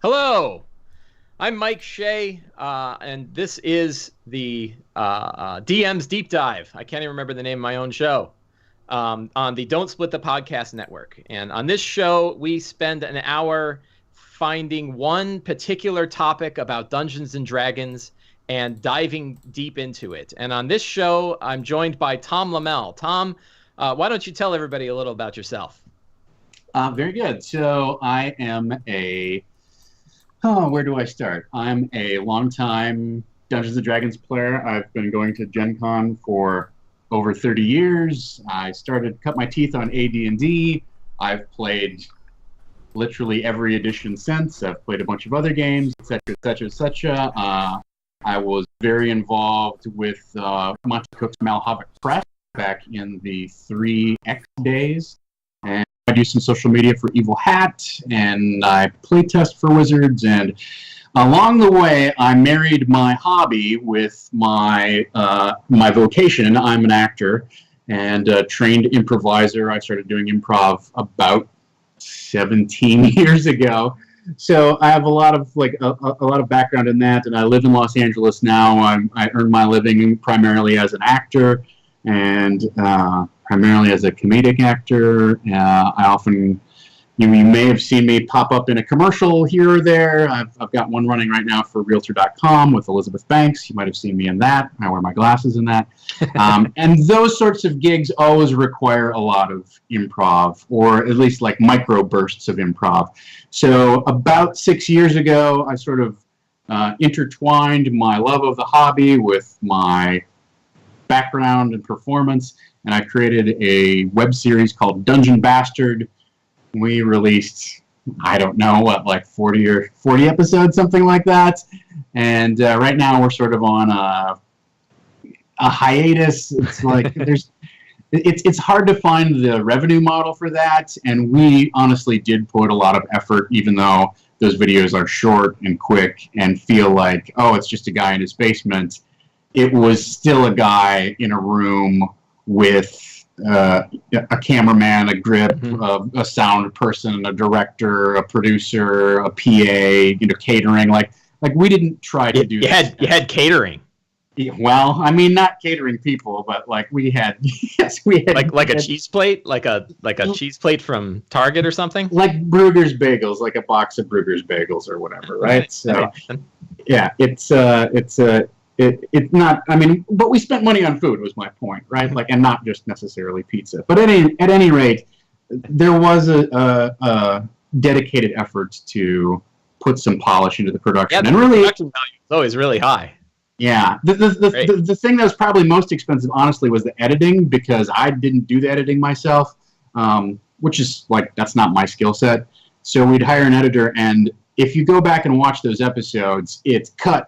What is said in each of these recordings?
Hello, I'm Mike Shea, and this is the DM's Deep Dive. I can't even remember the name of my own show on the Don't Split the Podcast Network. And on this show, we spend an hour finding one particular topic about Dungeons and Dragons and diving deep into it. And on this show, I'm joined by Tom Lommel. Tom, why don't you tell everybody a little about yourself? Very good. So I am where do I start? I'm a longtime Dungeons & Dragons player. I've been going to Gen Con for over 30 years. I cut my teeth on AD&D. I've played literally every edition since. I've played a bunch of other games, etc., etc., etc. I was very involved with Monty Cook's Malhavoc Press back in the 3X days. And I do some social media for Evil Hat, and I playtest for Wizards, and along the way, I married my hobby with my vocation. I'm an actor and a trained improviser. I started doing improv about 17 years ago. So I have a lot of a lot of background in that, and I live in Los Angeles now. I earn my living primarily as an actor and primarily as a comedic actor. I often, you may have seen me pop up in a commercial here or there. I've got one running right now for Realtor.com with Elizabeth Banks. You might have seen me in that. I wear my glasses in that. And those sorts of gigs always require a lot of improv, or at least like micro bursts of improv. So about 6 years ago, I sort of intertwined my love of the hobby with my background and performance, and I created a web series called Dungeon Bastard. We released, I don't know, like 40 episodes, something like that. And right now we're sort of on a hiatus. It's like it's hard to find the revenue model for that. And we honestly did put a lot of effort, even though those videos are short and quick and feel like, oh, it's just a guy in his basement. It was still a guy in a room with a cameraman, a grip, a sound person, a director, a producer, a PA, catering. Like we didn't try to do that. You had catering. Well, I mean, not catering people, but like we had, yes, we had like a cheese plate, like a cheese plate from Target or something. Like Bruegger's Bagels, like a box of Bruegger's Bagels or whatever, right? So, yeah, it's not. I mean, but we spent money on food was my point, right? Like, and not just necessarily pizza. But at any rate, there was a dedicated effort to put some polish into the production, and really, production value is always really high. Yeah, the thing that was probably most expensive, honestly, was the editing, because I didn't do the editing myself, which is like that's not my skill set. So we'd hire an editor, and if you go back and watch those episodes, it's cut.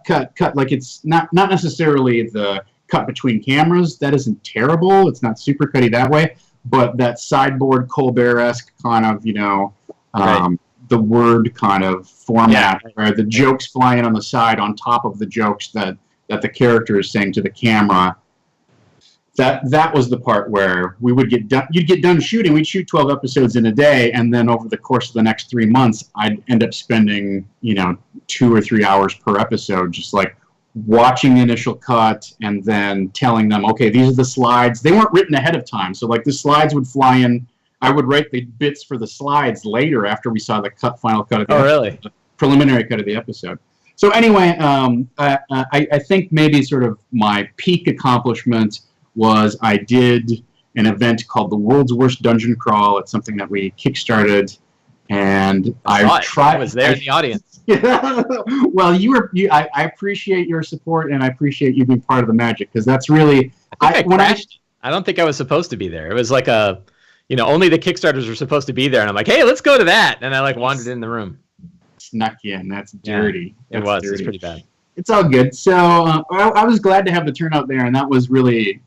Like it's not necessarily the cut between cameras. That isn't terrible. It's not super cutty that way. But that sideboard Colbert-esque kind of, the word kind of format, where the jokes fly in on the side on top of the jokes that the character is saying to the camera. That was the part where we would get done. You'd get done shooting. We'd shoot 12 episodes in a day, and then over the course of the next 3 months, I'd end up spending 2 or 3 hours per episode, just like watching the initial cut and then telling them, okay, these are the slides. They weren't written ahead of time, so like the slides would fly in. I would write the bits for the slides later after we saw the final cut of the episode, really? The preliminary cut of the episode. So anyway, I think maybe sort of my peak accomplishment was I did an event called the World's Worst Dungeon Crawl. It's something that we kickstarted, and I was there in the audience. Well, I appreciate your support, and I appreciate you being part of the magic, because that's really. I don't think I was supposed to be there. It was like only the Kickstarters were supposed to be there, and I'm like, hey, let's go to that, and I wandered in the room. Snuck in. That's dirty. Yeah, it was. Dirty. It's pretty bad. It's all good. So I was glad to have the turnout there, and that was really.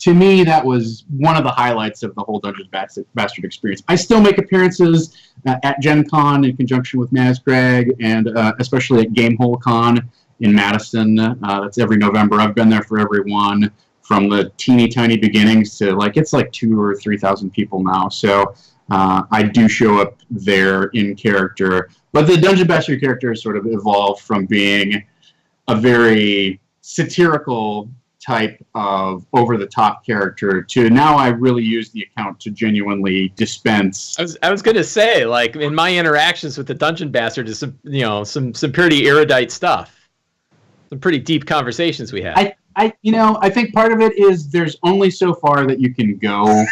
To me, that was one of the highlights of the whole Dungeons Bastard experience. I still make appearances at Gen Con in conjunction with NazGreg, and especially at Gamehole Con in Madison. That's every November. I've been there for every one, from the teeny tiny beginnings to it's like 2,000 or 3,000 people now. So I do show up there in character. But the Dungeon Master character has sort of evolved from being a very satirical type of over-the-top character to now I really use the account to genuinely dispense. I was going to say, like, in my interactions with the Dungeon Bastard is some pretty erudite stuff. Some pretty deep conversations we had. I think part of it is there's only so far that you can go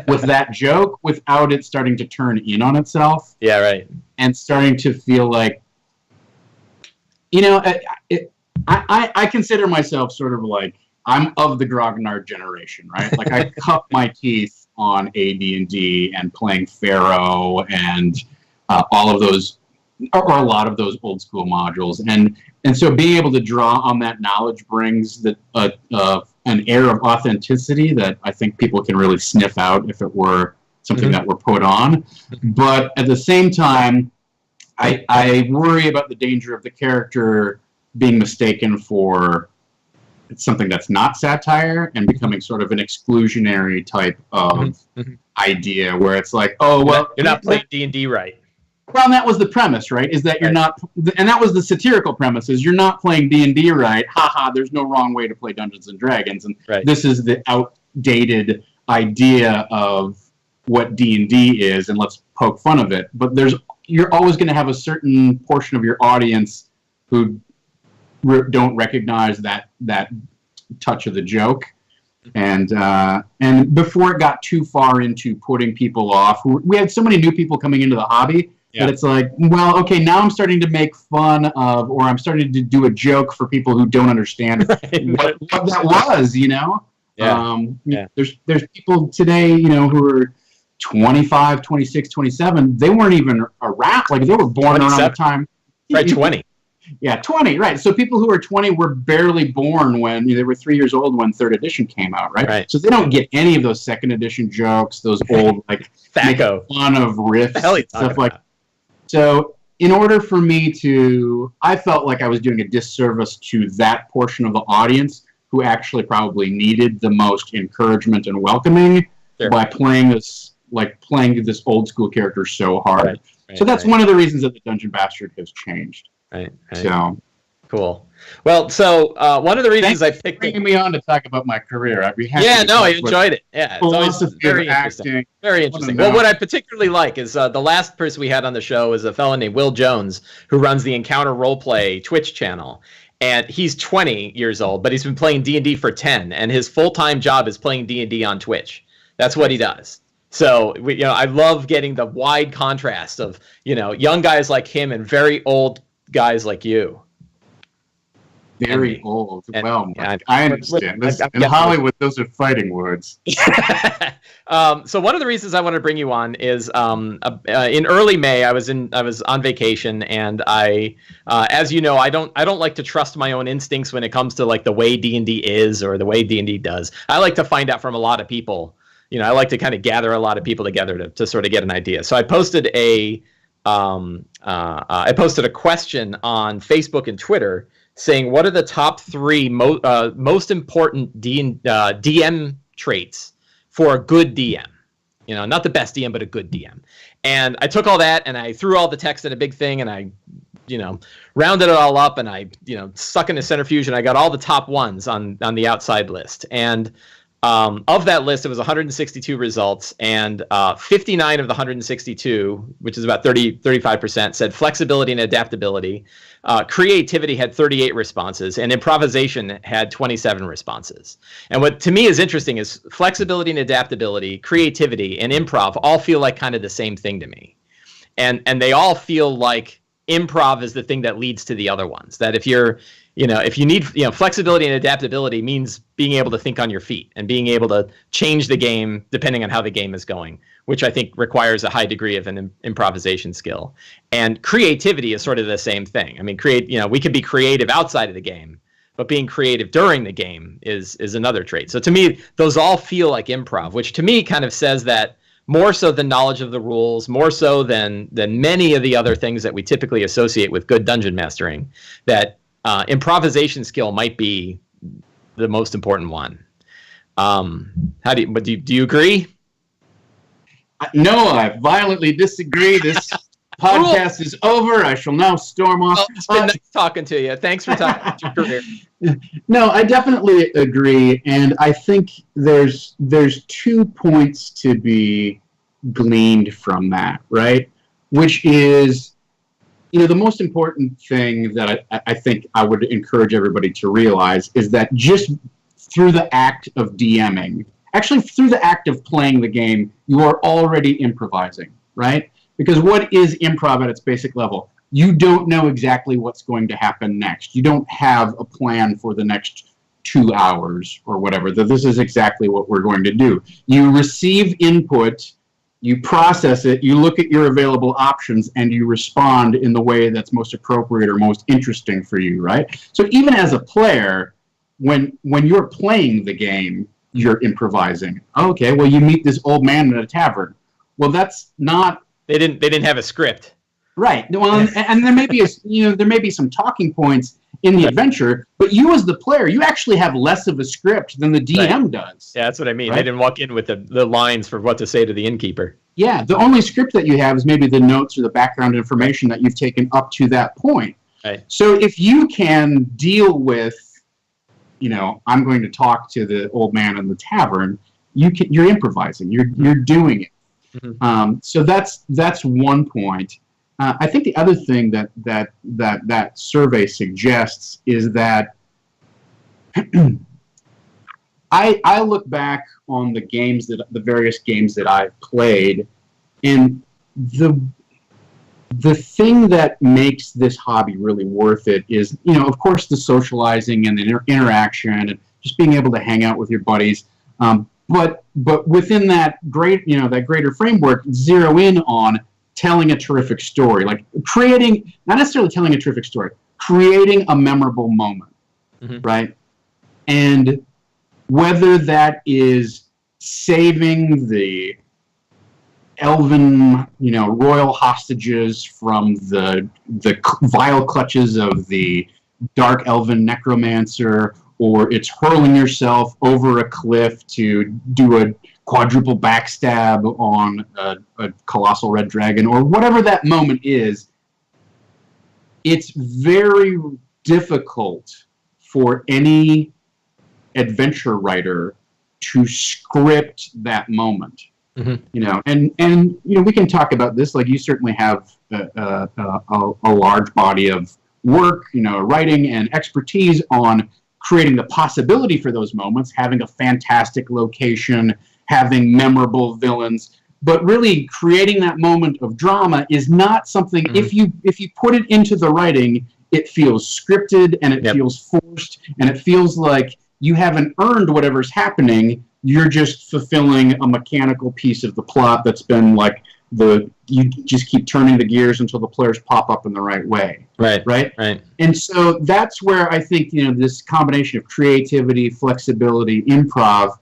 with that joke without it starting to turn in on itself. Yeah, right. And starting to feel like, I consider myself sort of like, I'm of the grognard generation, right? Like I cut my teeth on AD&D and playing Pharaoh and all of those, or a lot of those old school modules. And so being able to draw on that knowledge brings an air of authenticity that I think people can really sniff out if it were something that were put on. But at the same time, I worry about the danger of the character being mistaken for something that's not satire and becoming sort of an exclusionary type of idea where it's like, oh, well... You're not playing D&D right. Well, and that was the premise, right? Is that you're not... And that was the satirical premise, is you're not playing D&D right. Haha, there's no wrong way to play Dungeons and Dragons. And this is the outdated idea of what D&D is, and let's poke fun of it. But you're always going to have a certain portion of your audience who don't recognize that touch of the joke, and before it got too far into putting people off, we had so many new people coming into the hobby that it's like, well, okay, now I'm starting to make fun of, or I'm starting to do a joke for people who don't understand what that was, There's people today, who are 25, 26, 27. They weren't even around, like they were born around the time. Right, 20. Yeah, 20, right. So people who are 20 were barely born when they were 3 years old when 3rd edition came out, right? So they don't get any of those 2nd edition jokes, those old, like, Thaco. Fun of riffs, stuff like that. About? So in order for me I felt like I was doing a disservice to that portion of the audience who actually probably needed the most encouragement and welcoming by playing this old school character so hard. So that's one of the reasons that the Dungeon Bastard has changed. Right. So cool. Well, so one of the reasons I picked bringing me on to talk about my career. I'd be happy. Yeah, no, I enjoyed it. Yeah, it's always very interesting. Very interesting. Well, what I particularly like is the last person we had on the show is a fellow named Will Jones, who runs the Encounter Roleplay Twitch channel. And he's 20 years old, but he's been playing D&D for 10, and his full-time job is playing D&D on Twitch. That's what he does. So, I love getting the wide contrast of, young guys like him and very old guys like you. Very old. Well, I understand. In Hollywood, those are fighting words. So one of the reasons I wanted to bring you on is in early May I was on vacation, and I as you know, I don't like to trust my own instincts when it comes to like the way D&D is or the way D&D does. I like to find out from a lot of people. I like to kind of gather a lot of people together to sort of get an idea. So I posted a question on Facebook and Twitter saying, what are the top 3 most important DM traits for a good DM? Not the best DM, but a good DM. And I took all that and I threw all the text in a big thing, and I, rounded it all up, and I, stuck in a centrifuge, and I got all the top ones on the outside list. And of that list, it was 162 results, and 59 of the 162, which is about 35%, said flexibility and adaptability. Creativity had 38 responses, and improvisation had 27 responses. And what to me is interesting is flexibility and adaptability, creativity, and improv all feel like kind of the same thing to me. And they all feel like improv is the thing that leads to the other ones. That if you need, flexibility and adaptability means being able to think on your feet and being able to change the game depending on how the game is going, which I think requires a high degree of an improvisation skill. And creativity is sort of the same thing. I mean, we could be creative outside of the game, but being creative during the game is another trait. So to me, those all feel like improv, which to me kind of says that more so than knowledge of the rules, more so than many of the other things that we typically associate with good dungeon mastering, that improvisation skill might be the most important one. Do you agree? No, I violently disagree. This podcast is over. I shall now storm off. Well, it's been nice talking to you. Thanks for talking about your career. No, I definitely agree, and I think there's 2 points to be gleaned from that, right? Which is, the most important thing that I think I would encourage everybody to realize is that just through the act of DMing, actually through the act of playing the game, you are already improvising, right? Because what is improv at its basic level? You don't know exactly what's going to happen next. You don't have a plan for the next 2 hours or whatever. This is exactly what we're going to do. You receive input, you process it, you look at your available options, and you respond in the way that's most appropriate or most interesting for you, right? So even as a player, when you're playing the game, you're improvising. Okay, well, you meet this old man in a tavern. Well, that's not... They didn't have a script. Right. Well, and there may be there may be some talking points in the adventure, but you as the player, you actually have less of a script than the DM does. Yeah, that's what I mean. Right? They didn't walk in with the lines for what to say to the innkeeper. Yeah, the only script that you have is maybe the notes or the background information that you've taken up to that point. Right. So if you can deal with, I'm going to talk to the old man in the tavern, you're improvising. You're doing it. Mm-hmm. So that's one point. I think the other thing that survey suggests is that I look back on the various games that I've played, and the thing that makes this hobby really worth it is, of course, the socializing and the interaction and just being able to hang out with your buddies. But within that greater framework, zero in on telling a terrific story, like creating, not necessarily telling a terrific story, creating a memorable moment, right? And whether that is saving the elven, royal hostages from the vile clutches of the dark elven necromancer, or it's hurling yourself over a cliff to do a quadruple backstab on a colossal red dragon, or whatever that moment is, it's very difficult for any adventure writer to script that moment. And we can talk about this. Like, you certainly have a large body of work, writing and expertise on creating the possibility for those moments, having a fantastic location, having memorable villains. But really, creating that moment of drama is not something. If you put it into the writing, it feels scripted and it feels forced, and it feels like you haven't earned whatever's happening. You're just fulfilling a mechanical piece of the plot that's been like you just keep turning the gears until the players pop up in the right way. Right. And so that's where I think, this combination of creativity, flexibility, improv,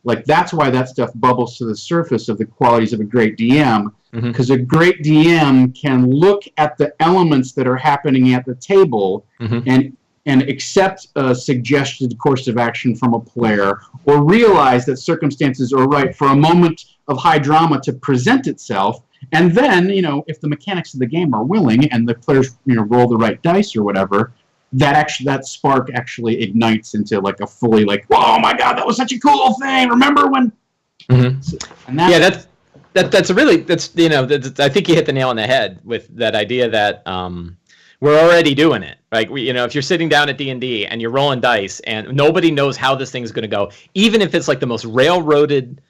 like, that's why that stuff bubbles to the surface of the qualities of a great DM, because a great DM can look at the elements that are happening at the table and accept a suggested course of action from a player, or realize that circumstances are right for a moment of high drama to present itself. And then, if the mechanics of the game are willing and the players, roll the right dice or whatever, that spark actually ignites into like a fully like, oh my God, that was such a cool thing. Remember when? And that's I think you hit the nail on the head with that idea that we're already doing it. Like, if you're sitting down at D&D and you're rolling dice and nobody knows how this thing's going to go, even if it's like the most railroaded,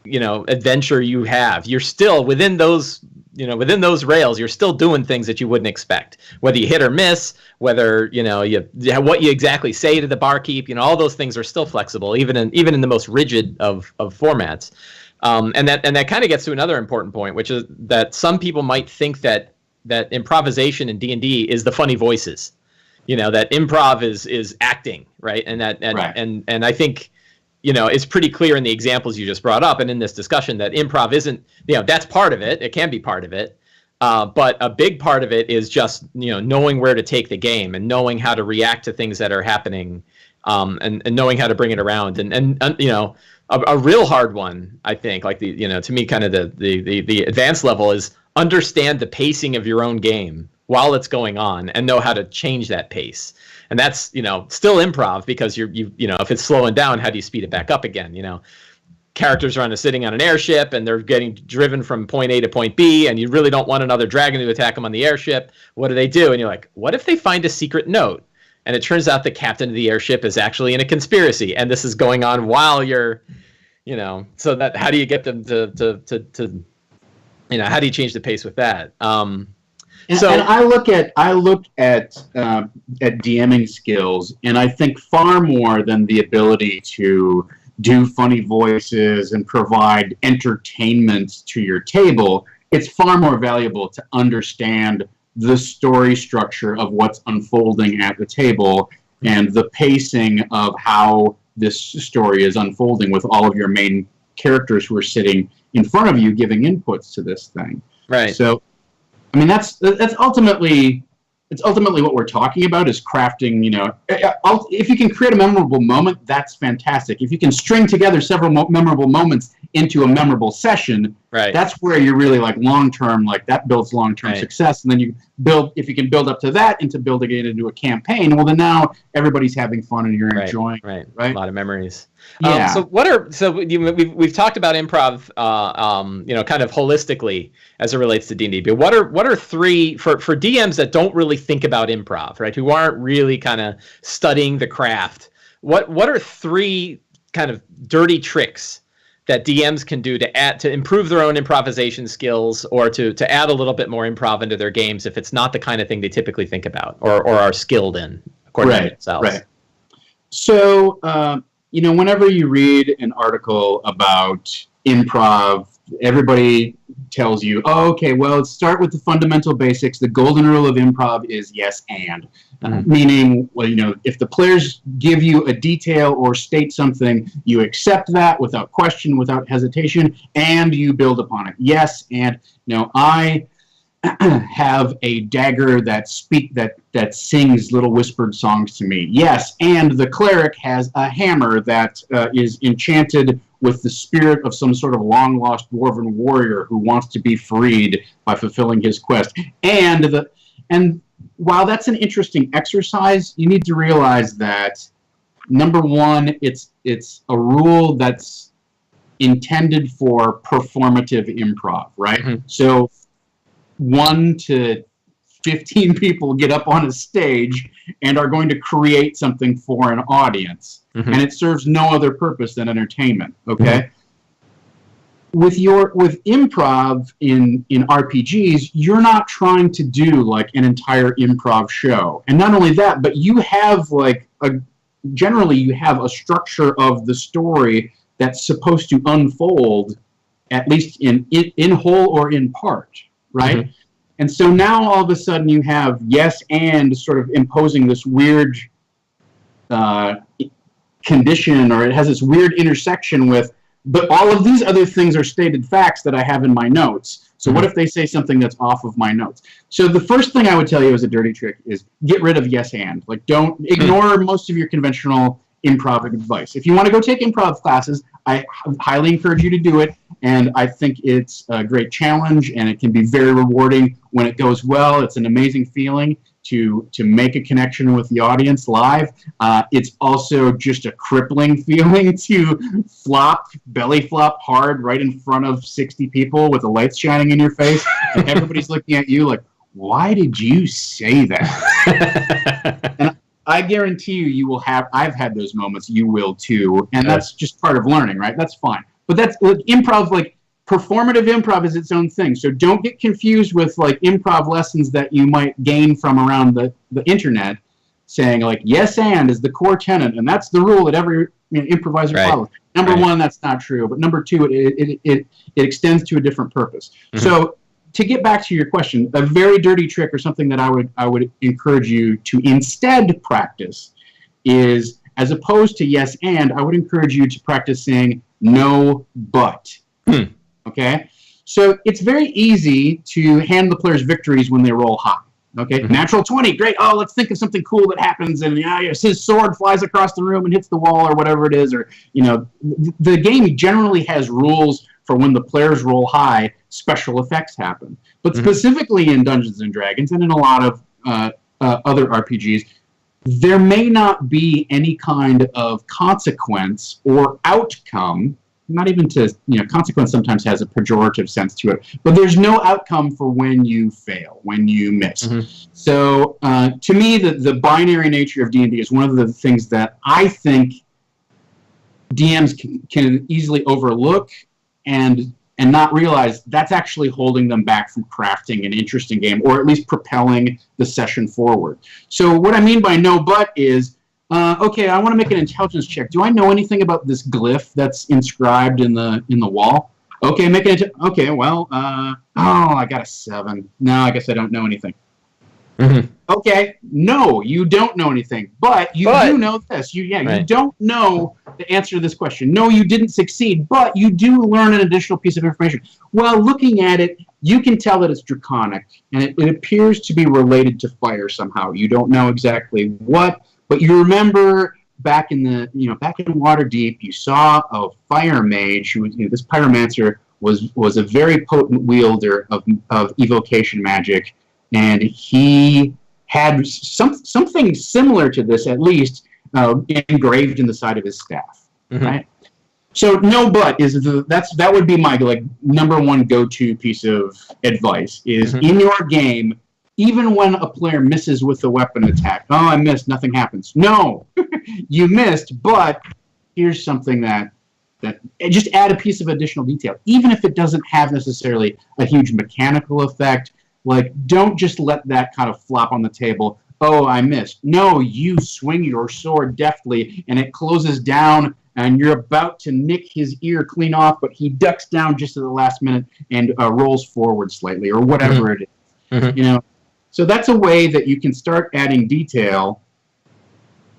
adventure you have, you're still within those rails. You're still doing things that you wouldn't expect, whether you hit or miss, whether, what you exactly say to the barkeep, all those things are still flexible, even in the most rigid of formats. And that kind of gets to another important point, which is that some people might think that improvisation in D&D is the funny voices, that improv is acting, right? And and I think, it's pretty clear in the examples you just brought up and in this discussion that improv isn't, that's part of it. It can be part of it. But a big part of it is just, knowing where to take the game and knowing how to react to things that are happening and knowing how to bring it around, and you know, a real hard one, I think, like to me, kind of the advanced level is understand the pacing of your own game while it's going on and know how to change that pace. And that's, still improv, because if it's slowing down, how do you speed it back up again? Characters are sitting on an airship and they're getting driven from point A to point B, and you really don't want another dragon to attack them on the airship. What do? And you're like, what if they find a secret note? And it turns out the captain of the airship is actually in a conspiracy, and this is going on while you're, so that, how do you get them to how do you change the pace with that? And I look at DMing skills, and I think far more than the ability to do funny voices and provide entertainment to your table, it's far more valuable to understand the story structure of what's unfolding at the table and the pacing of how this story is unfolding with all of your main characters who are sitting in front of you giving inputs to this thing. Right. So, I mean, that's ultimately what we're talking about, is crafting. If you can create a memorable moment, that's fantastic. If you can string together several memorable moments into a memorable session, right, that's where you're really long-term, that builds long-term success. And then if you can build up to that into building it into a campaign, well, then now everybody's having fun and you're enjoying. Right. A lot of memories. Yeah. We've talked about improv, kind of holistically as it relates to D&D. But what are three for DMs that don't really think about improv, right? Who aren't really kind of studying the craft? What are three kind of dirty tricks that DMs can do to improve their own improvisation skills, or to add a little bit more improv into their games if it's not the kind of thing they typically think about or are skilled in, according to themselves? Right. So, whenever you read an article about improv, everybody tells you, let's start with the fundamental basics. The golden rule of improv is yes and. Meaning, if the players give you a detail or state something, you accept that without question, without hesitation, and you build upon it. Yes, and I have a dagger that sings little whispered songs to me. Yes, and the cleric has a hammer that is enchanted with the spirit of some sort of long-lost dwarven warrior who wants to be freed by fulfilling his quest. And while that's an interesting exercise, you need to realize that, number one, it's a rule that's intended for performative improv, right? Mm-hmm. So 1 to 15 people get up on a stage and are going to create something for an audience, and it serves no other purpose than entertainment, okay? With improv in RPGs, you're not trying to do an entire improv show. And not only that, but you have generally you have a structure of the story that's supposed to unfold, at least in whole or in part, right? Mm-hmm. And so now all of a sudden you have yes and sort of imposing this weird condition, or it has this weird intersection with, but all of these other things are stated facts that I have in my notes. So what if they say something that's off of my notes? So the first thing I would tell you as a dirty trick is get rid of yes and. Don't ignore most of your conventional improv advice. If you want to go take improv classes, I highly encourage you to do it. And I think it's a great challenge, and it can be very rewarding when it goes well. It's an amazing feeling to make a connection with the audience live. It's also just a crippling feeling to belly flop hard right in front of 60 people with the lights shining in your face, and everybody's looking at you like, why did you say that? And I guarantee you will have, I've had those moments, you will too, and that's just part of learning, right? That's fine. But that's improv, performative improv is its own thing. So don't get confused with improv lessons that you might gain from around the internet, saying yes and is the core tenet, and that's the rule that every improviser follows. Number one, that's not true. But number two, it extends to a different purpose. Mm-hmm. So to get back to your question, a very dirty trick, or something that I would encourage you to instead practice, is, as opposed to yes and, I would encourage you to practice saying no but. Okay? So it's very easy to hand the players victories when they roll high. Okay, natural 20, great. Oh, let's think of something cool that happens, and yes, his sword flies across the room and hits the wall or whatever it is. Or, the game generally has rules for when the players roll high, special effects happen. But specifically in Dungeons and Dragons and in a lot of other RPGs, there may not be any kind of consequence or outcome. Not even consequence sometimes has a pejorative sense to it, but there's no outcome for when you fail, when you miss. So to me, the binary nature of D&D is one of the things that I think DMs can easily overlook and not realize that's actually holding them back from crafting an interesting game, or at least propelling the session forward. So what I mean by no but is, okay, I want to make an intelligence check. Do I know anything about this glyph that's inscribed in the wall? Okay, okay, well, I got a 7. No, I guess I don't know anything. Okay, no, you don't know anything, but you do know this. You don't know the answer to this question. No, you didn't succeed, but you do learn an additional piece of information. Well, looking at it, you can tell that it's draconic, and it appears to be related to fire somehow. You don't know exactly what, but you remember back in Waterdeep, you saw a fire mage who was, this pyromancer was a very potent wielder of evocation magic, and he had something similar to this, at least, engraved in the side of his staff. Right. So no, but that would be my number one go-to piece of advice is in your game. Even when a player misses with a weapon attack, oh, I missed, nothing happens. No, you missed, but here's something that just add a piece of additional detail. Even if it doesn't have necessarily a huge mechanical effect, don't just let that kind of flop on the table. Oh, I missed. No, you swing your sword deftly, and it closes down, and you're about to nick his ear clean off, but he ducks down just at the last minute and rolls forward slightly, or whatever it is. So that's a way that you can start adding detail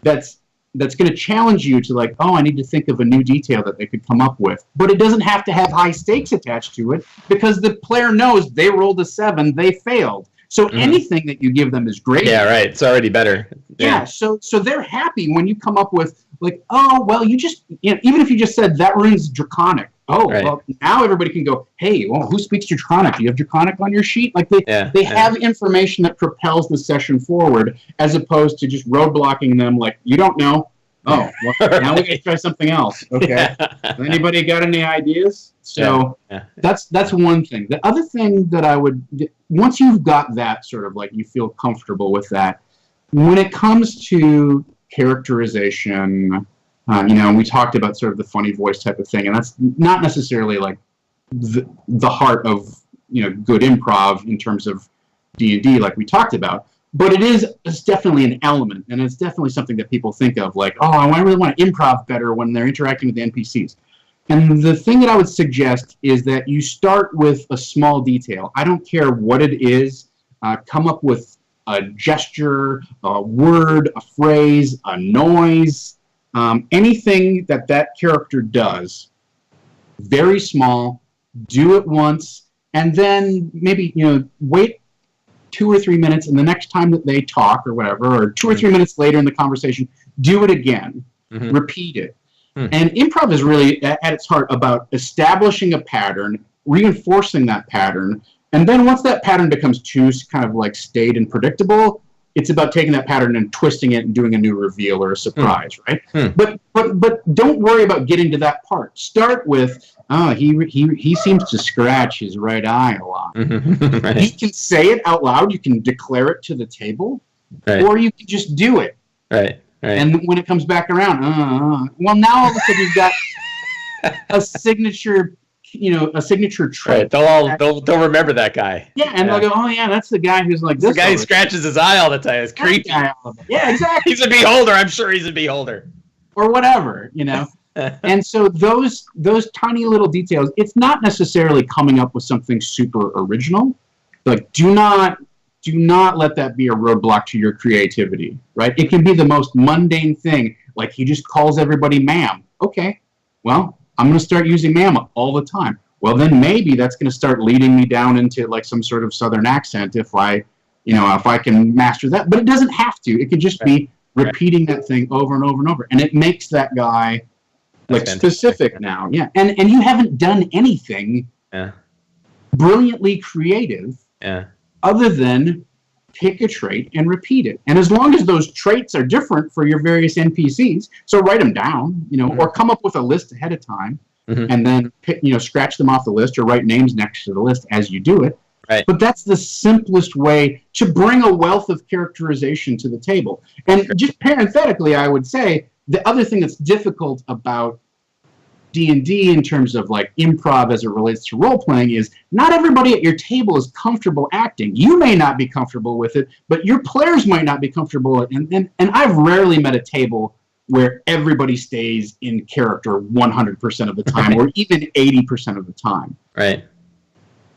that's going to challenge you to I need to think of a new detail that they could come up with. But it doesn't have to have high stakes attached to it because the player knows they rolled a 7, they failed. So anything that you give them is great. Yeah, right. It's already better. Yeah, so they're happy when you come up with oh, well, you just, even if you just said that rune's draconic. Oh, well, now everybody can go, hey, well, who speaks Draconic? Do you have Draconic on your sheet? They have information that propels the session forward as opposed to just roadblocking them you don't know. Oh, well, now we got to try something else. Okay. Anybody got any ideas? So that's one thing. The other thing that I would, once you've got that sort of you feel comfortable with that, when it comes to characterization, we talked about sort of the funny voice type of thing, and that's not necessarily the heart of good improv in terms of D&D like we talked about, but it's definitely an element, and it's definitely something that people think of oh, I really want to improv better when they're interacting with the NPCs. And the thing that I would suggest is that you start with a small detail. I don't care what it is. Come up with a gesture, a word, a phrase, a noise, anything that character does, very small, do it once, and then maybe, wait 2 or 3 minutes, and the next time that they talk or whatever, or 2 or 3 minutes later in the conversation, do it again, repeat it. And improv is really, at its heart, about establishing a pattern, reinforcing that pattern, and then once that pattern becomes too kind of staid and predictable, it's about taking that pattern and twisting it and doing a new reveal or a surprise, right? But don't worry about getting to that part. Start with, he seems to scratch his right eye a lot. Right. You can say it out loud. You can declare it to the table, or you can just do it. Right. And when it comes back around, well, now all of a sudden you've got a signature trait. Right, they'll remember that guy. Yeah, and they'll go, oh yeah, that's the guy who's this. The guy who scratches his eye all the time. It's creepy. Yeah, exactly. He's a beholder. I'm sure he's a beholder. Or whatever, And so those tiny little details, it's not necessarily coming up with something super original. Do not let that be a roadblock to your creativity, right? It can be the most mundane thing, he just calls everybody ma'am. Okay, well, I'm going to start using ma'am all the time. Well, then maybe that's going to start leading me down into some sort of southern accent if I if I can master that. But it doesn't have to. It could just be repeating that thing over and over and over. And it makes that guy like specific now. Yeah. And you haven't done anything brilliantly creative other than pick a trait and repeat it. And as long as those traits are different for your various NPCs, so write them down, or come up with a list ahead of time and then pick, scratch them off the list or write names next to the list as you do it. Right. But that's the simplest way to bring a wealth of characterization to the table. And just parenthetically, I would say the other thing that's difficult about D&D in terms of like improv as it relates to role-playing is not everybody at your table is comfortable acting. You may not be comfortable with it, but your players might not be comfortable with it. And I've rarely met a table where everybody stays in character 100% of the time or even 80% of the time. Right.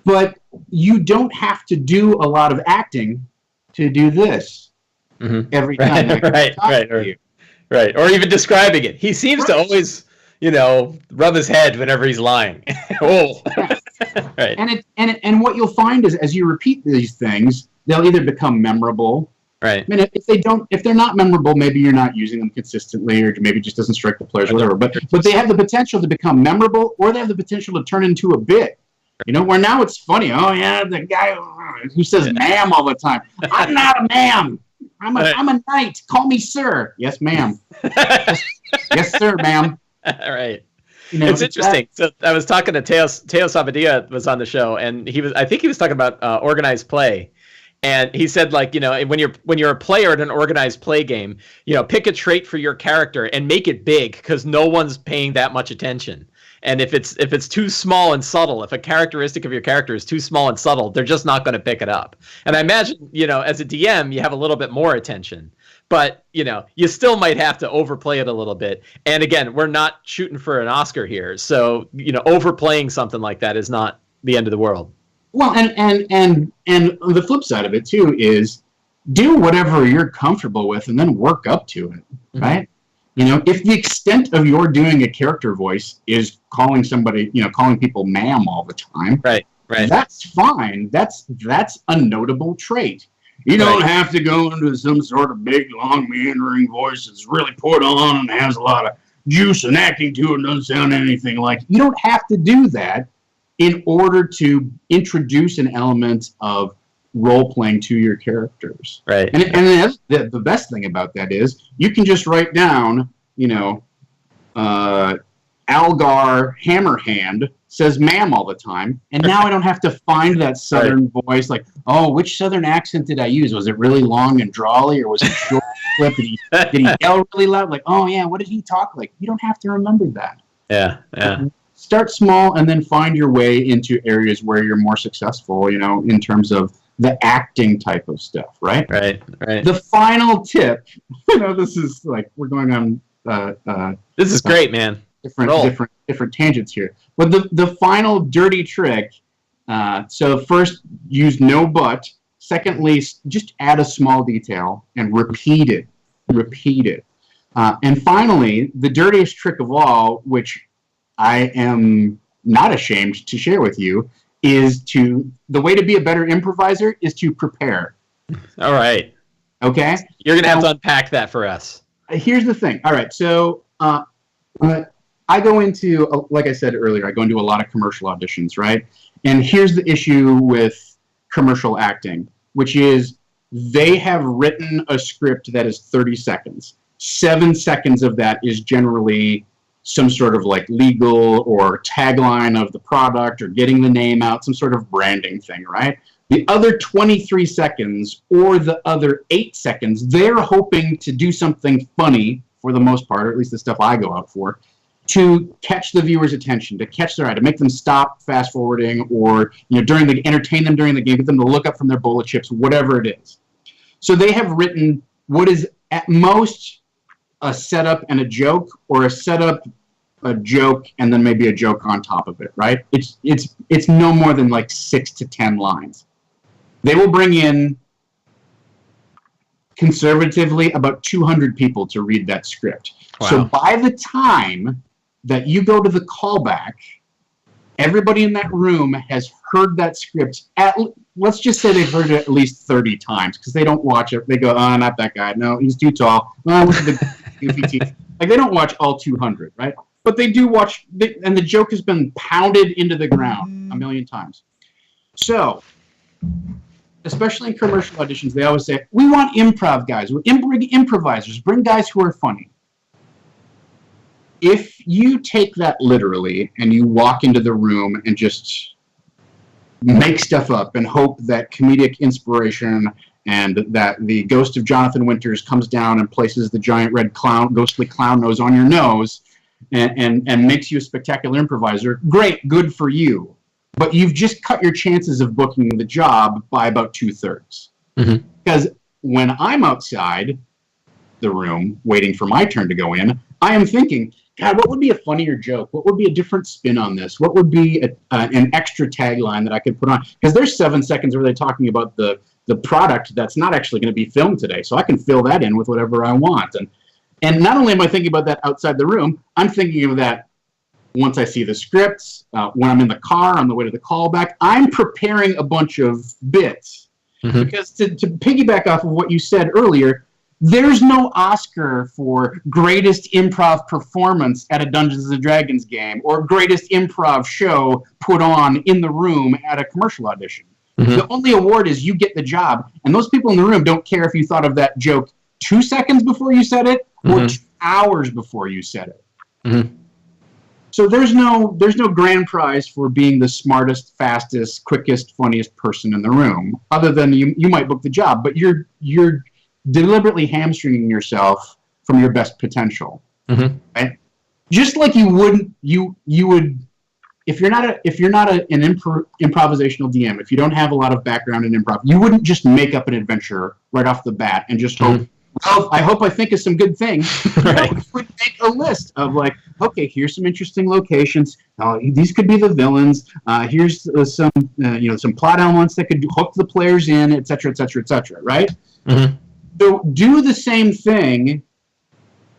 But you don't have to do a lot of acting to do this every time. Right. Or even describing it. He seems to always, rub his head whenever he's lying. Oh. Right. And what you'll find is as you repeat these things, they'll either become memorable. Right. I mean, if they're not memorable, maybe you're not using them consistently, or maybe it just doesn't strike the players, whatever. But they have the potential to become memorable, or they have the potential to turn into a bit. Where now it's funny. Oh yeah, the guy who says "ma'am" all the time. I'm not a ma'am. I'm a knight. Call me sir. Yes, ma'am. Yes, sir, ma'am. Right. It's interesting. So I was talking to Teo Sabadia was on the show, and I think he was talking about organized play. And he said, like, when you're a player at an organized play game, pick a trait for your character and make it big because no one's paying that much attention. And if it's too small and subtle, if a characteristic of your character is too small and subtle, they're just not going to pick it up. And I imagine, as a DM, you have a little bit more attention. But, you still might have to overplay it a little bit. And again, we're not shooting for an Oscar here. So, overplaying something like that is not the end of the world. Well, and the flip side of it, too, is do whatever you're comfortable with and then work up to it, right? If the extent of your doing a character voice is calling people ma'am all the time, right, that's fine. That's a notable trait. You don't have to go into some sort of big, long, meandering voice that's really put on and has a lot of juice and acting to it and doesn't sound anything like. You don't have to do that in order to introduce an element of role-playing to your characters. Right. And the best thing about that is you can just write down, Algar Hammerhand says ma'am all the time, and now I don't have to find that southern voice like, oh, which southern accent did I use? Was it really long and drawly, or was it short flip? Did he yell really loud? Like, oh yeah, what did he talk like? You don't have to remember that. Yeah. Start small and then find your way into areas where you're more successful, in terms of the acting type of stuff, right? Right. The final tip, this is like we're going on. This is great, man. Different tangents here, but the final dirty trick. So first, use no but. Secondly, just add a small detail and repeat it. And finally, the dirtiest trick of all, which I am not ashamed to share with you, is the way to be a better improviser is to prepare. All right. Okay? You're going to have to unpack that for us. Here's the thing. All right. So I go into, like I said earlier, I go into a lot of commercial auditions, right? And here's the issue with commercial acting, which is they have written a script that is 30 seconds. 7 seconds of that is generally some sort of like legal or tagline of the product or getting the name out, some sort of branding thing, right? The other 23 seconds or the other 8 seconds, they're hoping to do something funny for the most part, or at least the stuff I go out for, to catch the viewer's attention, to catch their eye, to make them stop fast forwarding or, entertain them during the game, get them to look up from their bowl of chips, whatever it is. So they have written what is at most a setup and a joke, or a setup, a joke, and then maybe a joke on top of it, right? It's no more than like 6 to 10 lines. They will bring in, conservatively, about 200 people to read that script. Wow. So by the time that you go to the callback, Everybody in that room has heard that script. Let's just say they've heard it at least 30 times because they don't watch it. They go, oh, not that guy. No, he's too tall. Oh, look at the goofy teeth. Like, they don't watch all 200, right? But they do watch, and the joke has been pounded into the ground a million times. So, especially in commercial auditions, they always say, we want improv guys. We bring improvisers. Bring guys who are funny. If you take that literally and you walk into the room and just make stuff up and hope that comedic inspiration and that the ghost of Jonathan Winters comes down and places the giant red ghostly clown nose on your nose and makes you a spectacular improviser, great, good for you. But you've just cut your chances of booking the job by about 2/3. Mm-hmm. Because when I'm outside the room waiting for my turn to go in, I am thinking, God, what would be a funnier joke? What would be a different spin on this? What would be an extra tagline that I could put on? Because there's 7 seconds where they're talking about the product that's not actually going to be filmed today. So I can fill that in with whatever I want. And not only am I thinking about that outside the room, I'm thinking of that once I see the scripts, when I'm in the car on the way to the callback. I'm preparing a bunch of bits. Mm-hmm. Because to piggyback off of what you said earlier, there's no Oscar for greatest improv performance at a Dungeons & Dragons game or greatest improv show put on in the room at a commercial audition. Mm-hmm. The only award is you get the job, and those people in the room don't care if you thought of that joke 2 seconds before you said it or mm-hmm. 2 hours before you said it. Mm-hmm. So there's no grand prize for being the smartest, fastest, quickest, funniest person in the room, other than you might book the job, but you're deliberately hamstringing yourself from your best potential. Mm-hmm. Right? Just like you would if you're not an improvisational DM, if you don't have a lot of background in improv, you wouldn't just make up an adventure right off the bat and just hope, well, I hope I think of some good things. Right. You would make a list of like, okay, here's some interesting locations. These could be the villains. Here's some plot elements that could hook the players in, et cetera, right? Mm-hmm. So do the same thing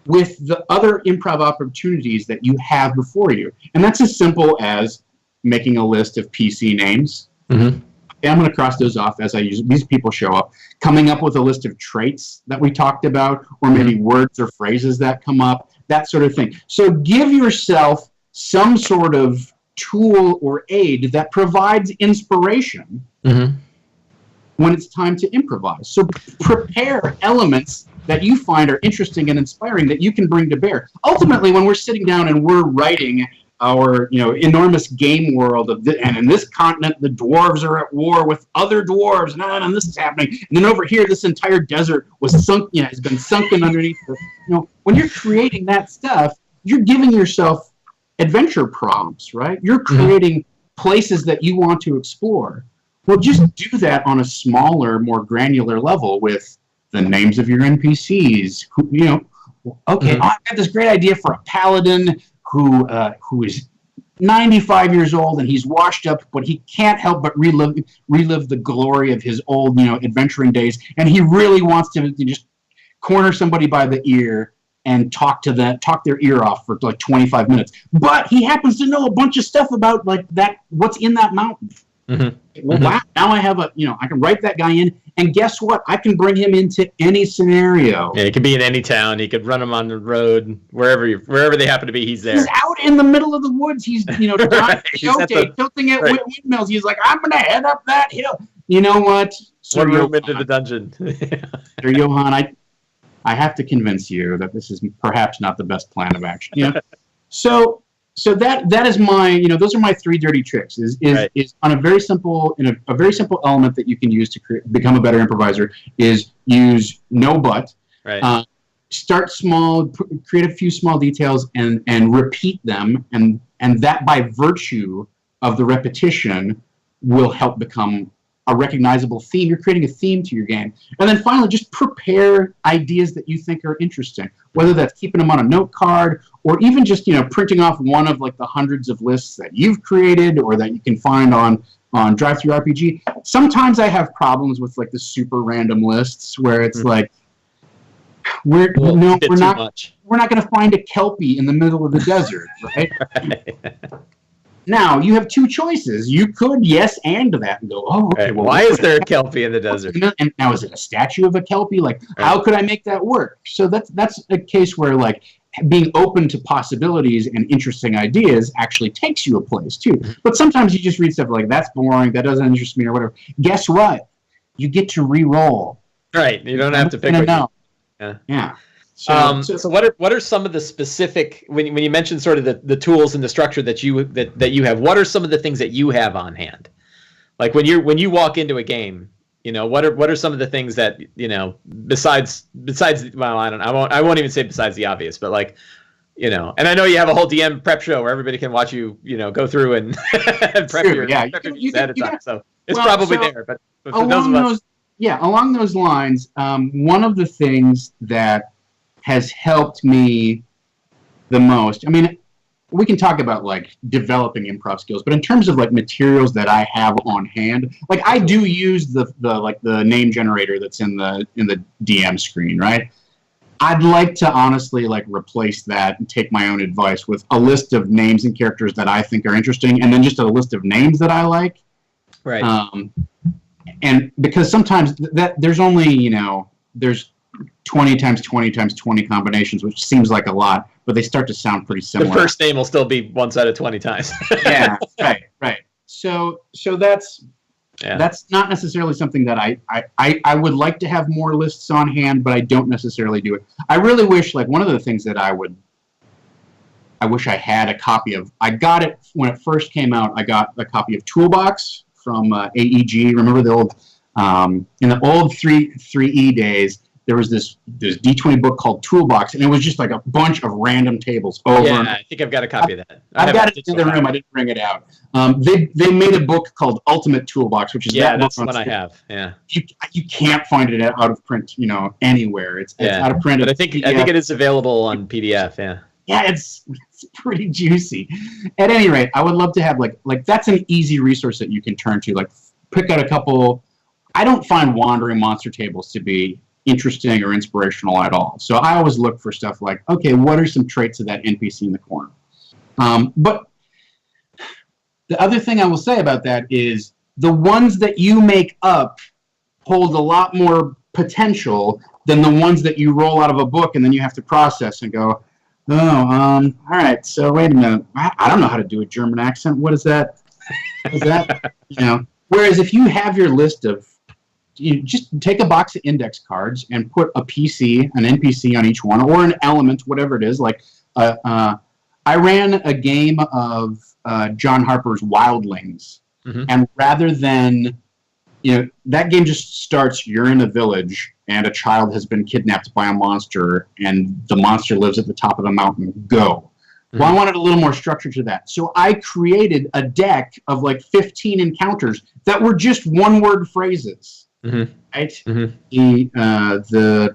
with the other improv opportunities that you have before you. And that's as simple as making a list of PC names. Mm-hmm. Okay, I'm going to cross those off as I use these people show up. Coming up with a list of traits that we talked about, or maybe words or phrases that come up, that sort of thing. So give yourself some sort of tool or aid that provides inspiration when it's time to improvise. So prepare elements that you find are interesting and inspiring that you can bring to bear. Ultimately, when we're sitting down and we're writing our enormous game world and in this continent the dwarves are at war with other dwarves, and this is happening, and then over here this entire desert was sunk, has been sunken underneath. When you're creating that stuff, you're giving yourself adventure prompts, right? You're creating places that you want to explore. Well, just do that on a smaller, more granular level with the names of your NPCs. I've got this great idea for a paladin who is 95 years old and he's washed up, but he can't help but relive the glory of his old, adventuring days, and he really wants to just corner somebody by the ear and talk their ear off for like 25 minutes. But he happens to know a bunch of stuff about like that, what's in that mountain. Mm-hmm. Well, wow, now I have I can write that guy in, and guess what? I can bring him into any scenario. Yeah, he could be in any town. He could run him on the road, wherever they happen to be. He's there. He's out in the middle of the woods. He's right. Tilting at windmills. He's like, I'm gonna head up that hill. You know what? One room into the dungeon. Sir Johan, I have to convince you that this is perhaps not the best plan of action. So that is my, those are my 3 dirty tricks. Is on a very simple element that you can use to become a better improviser. Is use no but. Right. Start small, create a few small details, and repeat them, and that by virtue of the repetition will help become a recognizable theme. You're creating a theme to your game. And then finally, just prepare ideas that you think are interesting, whether that's keeping them on a note card or even just, printing off one of like the hundreds of lists that you've created or that you can find on Drive-Thru RPG. Sometimes I have problems with like the super random lists where it's like, we're not going to find a Kelpie in the middle of the desert, right? Now, you have two choices. You could yes and that and go, oh, okay. Right. Well, why is there a Kelpie in the desert? And now, is it a statue of a Kelpie? Like, how could I make that work? So that's a case where, like, being open to possibilities and interesting ideas actually takes you a place, too. But sometimes you just read stuff like, that's boring, that doesn't interest me, or whatever. Guess what? You get to re-roll. Right. You don't have to pick what you... Yeah. So what are some of the specific, when you mentioned sort of the tools and the structure that you have, what are some of the things that you have on hand? Like when you walk into a game, what are some of the things that, besides well, I won't even say besides the obvious, but like, and I know you have a whole DM prep show where everybody can watch you, go through and, and prep your ahead of time. So it's probably there, but for those of us. Along those lines, one of the things that has helped me the most. I mean, we can talk about like developing improv skills, but in terms of like materials that I have on hand, like I do use the name generator that's in the DM screen, right? I'd like to honestly like replace that and take my own advice with a list of names and characters that I think are interesting, and then just a list of names that I like. Right. And because sometimes that there's only there's 20 times 20 times 20 combinations, which seems like a lot, but they start to sound pretty similar. The first name will still be one side of 20 times. Yeah, right. So that's not necessarily something that I would like to have more lists on hand, but I don't necessarily do it. I really wish, like, one of the things that I wish I had a copy of. I got it when it first came out. I got a copy of Toolbox from AEG. Remember the old in the old 3E days. There was this D20 book called Toolbox, and it was just like a bunch of random tables over. Yeah, I think I've got a copy of that. I've got it in the room. I didn't bring it out. They made a book called Ultimate Toolbox, which is that's the one I have. Yeah, you can't find it out of print, anywhere. It's out of print. But I think it is available on PDF. Yeah. Yeah, it's pretty juicy. At any rate, I would love to have like that's an easy resource that you can turn to. Like, pick out a couple. I don't find wandering monster tables to be interesting or inspirational at all. So I always look for stuff like, okay, what are some traits of that NPC in the corner? But the other thing I will say about that is the ones that you make up hold a lot more potential than the ones that you roll out of a book and then you have to process and go, all right, so wait a minute. I don't know how to do a German accent. What is that? Whereas if you have your list of, you just take a box of index cards and put an NPC on each one, or an element, whatever it is. Like, I ran a game of John Harper's Wildlings, and rather than, that game just starts, you're in a village, and a child has been kidnapped by a monster, and the monster lives at the top of the mountain. Go. Well, I wanted a little more structure to that. So I created a deck of like 15 encounters that were just one-word phrases. Right? The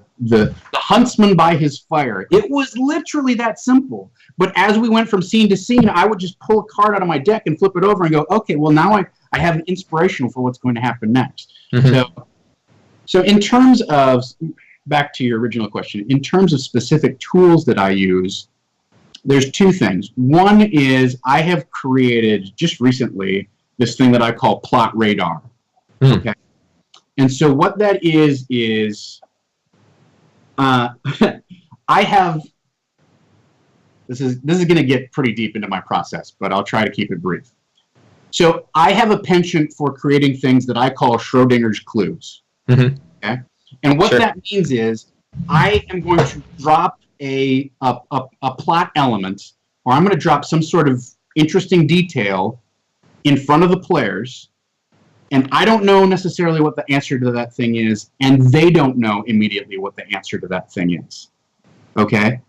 huntsman by his fire. It was literally that simple. But as we went from scene to scene, I would just pull a card out of my deck and flip it over and go, okay, well, now I have an inspiration for what's going to happen next. So in terms of, back to your original question, in terms of specific tools that I use, there's two things. One is I have created just recently this thing that I call Plot Radar. Okay. And so what that is I have, this is going to get pretty deep into my process, but I'll try to keep it brief. So I have a penchant for creating things that I call Schrodinger's clues. Okay? And what that means is I am going to drop a plot element, or I'm going to drop some sort of interesting detail in front of the players, and I don't know necessarily what the answer to that thing is, and they don't know immediately what the answer to that thing is. Okay?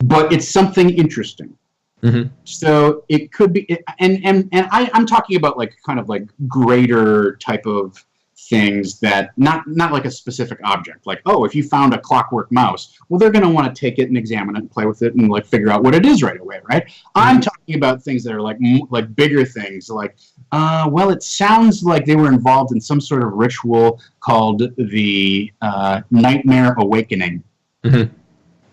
But it's something interesting. So it could be, and I'm talking about like kind of like greater type of things that not like a specific object. Like, oh, if you found a clockwork mouse, well, they're going to want to take it and examine it and play with it and like figure out what it is right away, right? I'm talking about things that are like bigger things, like, well, it sounds like they were involved in some sort of ritual called the Nightmare Awakening.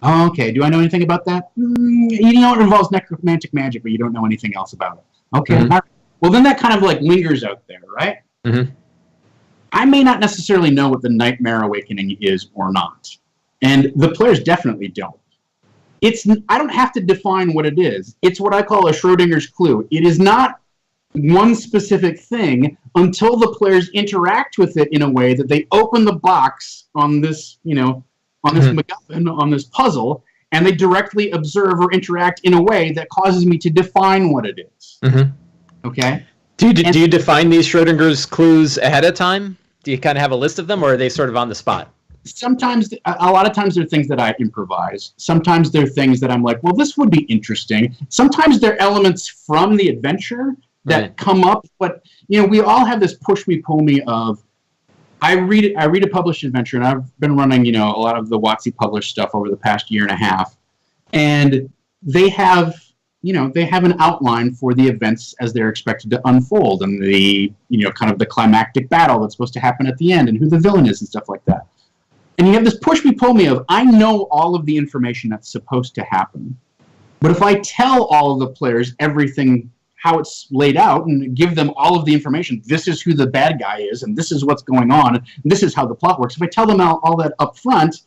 Oh, okay, do I know anything about that? You know it involves necromantic magic, but you don't know anything else about it. Okay. All right. Well, then that kind of like lingers out there, right? Mm-hmm. I may not necessarily know what the Nightmare Awakening is or not. And the players definitely don't. I don't have to define what it is. It's what I call a Schrodinger's clue. It is not one specific thing until the players interact with it in a way that they open the box on this, on this MacGuffin, on this puzzle, and they directly observe or interact in a way that causes me to define what it is. Mm-hmm. Okay? Do you define these Schrodinger's clues ahead of time? Do you kind of have a list of them, or are they sort of on the spot? Sometimes, a lot of times they're things that I improvise. Sometimes they're things that I'm like, well, this would be interesting. Sometimes they're elements from the adventure that come up, but we all have this push me, pull me of, I read a published adventure, and I've been running, a lot of the WotC published stuff over the past year and a half, and they have an outline for the events as they're expected to unfold, and the, kind of the climactic battle that's supposed to happen at the end, and who the villain is and stuff like that. And you have this push me, pull me of, I know all of the information that's supposed to happen, but if I tell all of the players everything, how it's laid out, and give them all of the information, this is who the bad guy is, and this is what's going on, and this is how the plot works. If I tell them all that up front,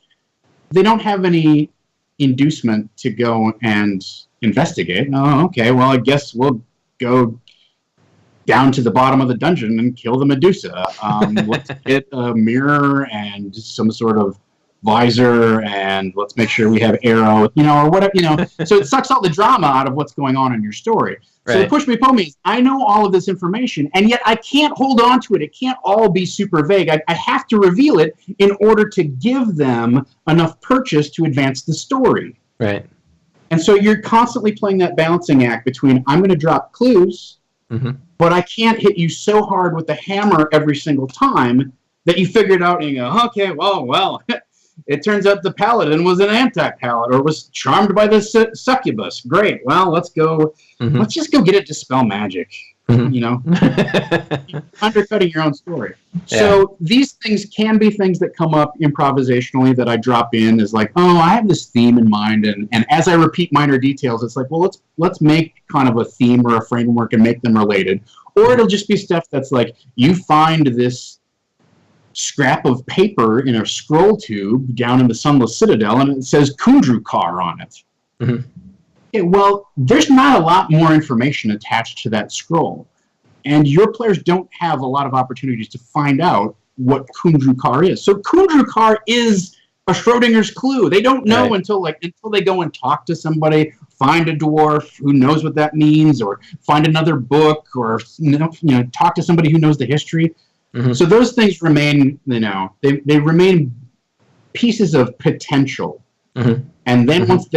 they don't have any inducement to go and investigate. Oh, okay, well, I guess we'll go down to the bottom of the dungeon and kill the Medusa. Let's get a mirror and some sort of visor, and let's make sure we have arrow, or whatever, So it sucks all the drama out of what's going on in your story. So the push me, pull me, I know all of this information, and yet I can't hold on to it. It can't all be super vague. I have to reveal it in order to give them enough purchase to advance the story. Right. And so you're constantly playing that balancing act between, I'm going to drop clues, but I can't hit you so hard with the hammer every single time that you figure it out and you go, okay, well, it turns out the paladin was an anti-paladin or was charmed by the succubus. Great. Well, let's just go get it to spell magic. Undercutting your own story. Yeah. So these things can be things that come up improvisationally that I drop in as like, oh, I have this theme in mind, and as I repeat minor details, it's like, well, let's make kind of a theme or a framework and make them related. Or it'll just be stuff that's like, you find this scrap of paper in a scroll tube down in the Sunless Citadel, and it says Kundrukar on it. Okay, well, there's not a lot more information attached to that scroll, and your players don't have a lot of opportunities to find out what Kundrukar is. So Kundrukar is a Schrodinger's clue. They don't know until they go and talk to somebody, find a dwarf who knows what that means, or find another book, or talk to somebody who knows the history. So those things remain, they remain pieces of potential, and then once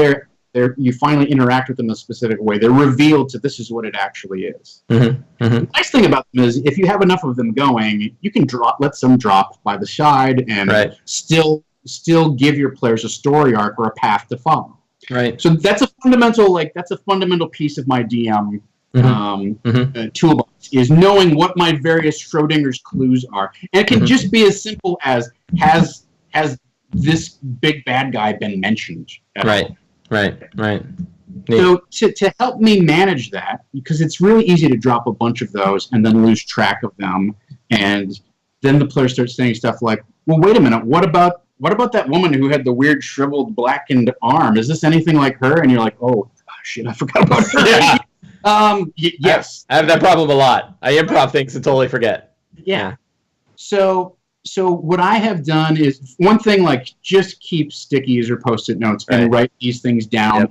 you finally interact with them in a specific way, they're revealed to this is what it actually is. The nice thing about them is if you have enough of them going, you can let some drop by the side and still give your players a story arc or a path to follow. Right. So that's a fundamental piece of my DM toolbox, is knowing what my various Schrodinger's clues are. And it can just be as simple as, has this big bad guy been mentioned at all? Right. So to help me manage that, because it's really easy to drop a bunch of those and then lose track of them, and then the player starts saying stuff like, well, wait a minute, what about that woman who had the weird shriveled blackened arm? Is this anything like her? And you're like, oh shit, I forgot about her. Yes. I have that problem a lot. I improv things and totally forget. Yeah. So what I have done is, one thing, like, just keep stickies or Post-it notes and write these things down,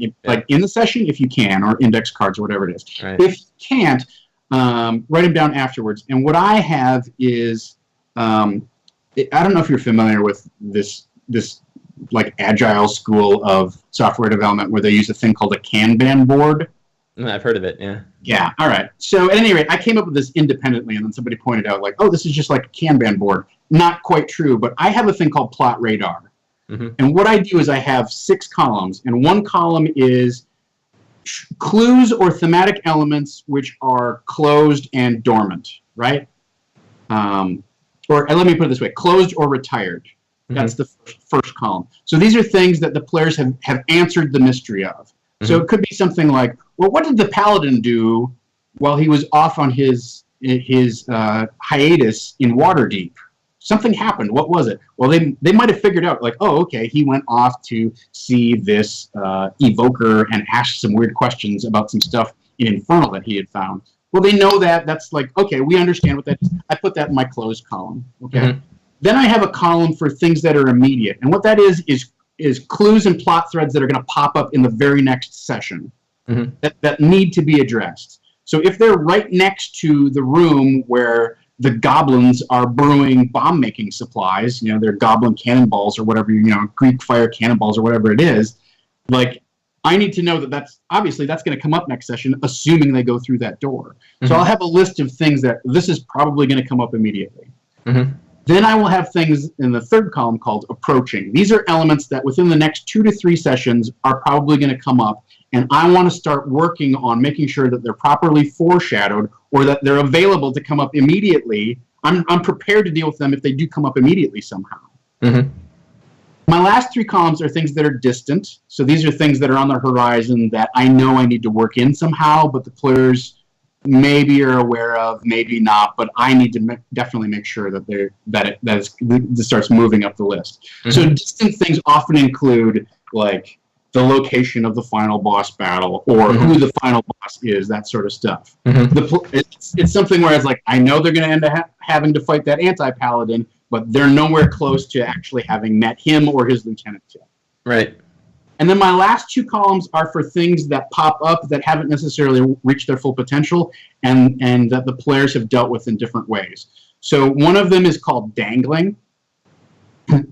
in the session if you can, or index cards or whatever it is. If you can't, write them down afterwards. And what I have is, I don't know if you're familiar with this like agile school of software development where they use a thing called a Kanban board. I've heard of it, yeah. Yeah, all right. So at any rate, I came up with this independently, and then somebody pointed out, like, oh, this is just like a Kanban board. Not quite true, but I have a thing called Plot Radar. And what I do is I have 6 columns, and one column is clues or thematic elements which are closed and dormant, right? Or let me put it this way, closed or retired. That's the first column. So these are things that the players have answered the mystery of. So it could be something like, well, what did the paladin do while he was off on his hiatus in Waterdeep. Something happened. What was it? Well, they might have figured out, like, oh, okay, he went off to see this evoker and ask some weird questions about some stuff in Infernal that he had found. Well, they know that. That's like, okay, we understand what that is. I put that in my closed column. Okay. Mm-hmm. Then I have a column for things that are immediate. And what that is clues and plot threads that are going to pop up in the very next session mm-hmm. that need to be addressed. So if they're right next to the room where the goblins are brewing bomb-making supplies, they're goblin cannonballs or whatever, Greek fire cannonballs or whatever it is, like, I need to know that's going to come up next session, assuming they go through that door. Mm-hmm. So I'll have a list of things that this is probably going to come up immediately. Mm-hmm. Then I will have things in the third column called approaching. These are elements that within the next 2 to 3 sessions are probably going to come up, and I want to start working on making sure that they're properly foreshadowed or that they're available to come up immediately. I'm prepared to deal with them if they do come up immediately somehow. Mm-hmm. My last 3 columns are things that are distant. So these are things that are on the horizon that I know I need to work in somehow, but the players maybe are aware of, maybe not, but I need to definitely make sure that it starts moving up the list. Mm-hmm. So distant things often include, like, the location of the final boss battle or mm-hmm. who the final boss is, that sort of stuff. Mm-hmm. It's something where it's like, I know they're going to end up having to fight that anti-paladin, but they're nowhere close to actually having met him or his lieutenant yet. Right. And then my last 2 columns are for things that pop up that haven't necessarily reached their full potential and that the players have dealt with in different ways. So one of them is called dangling.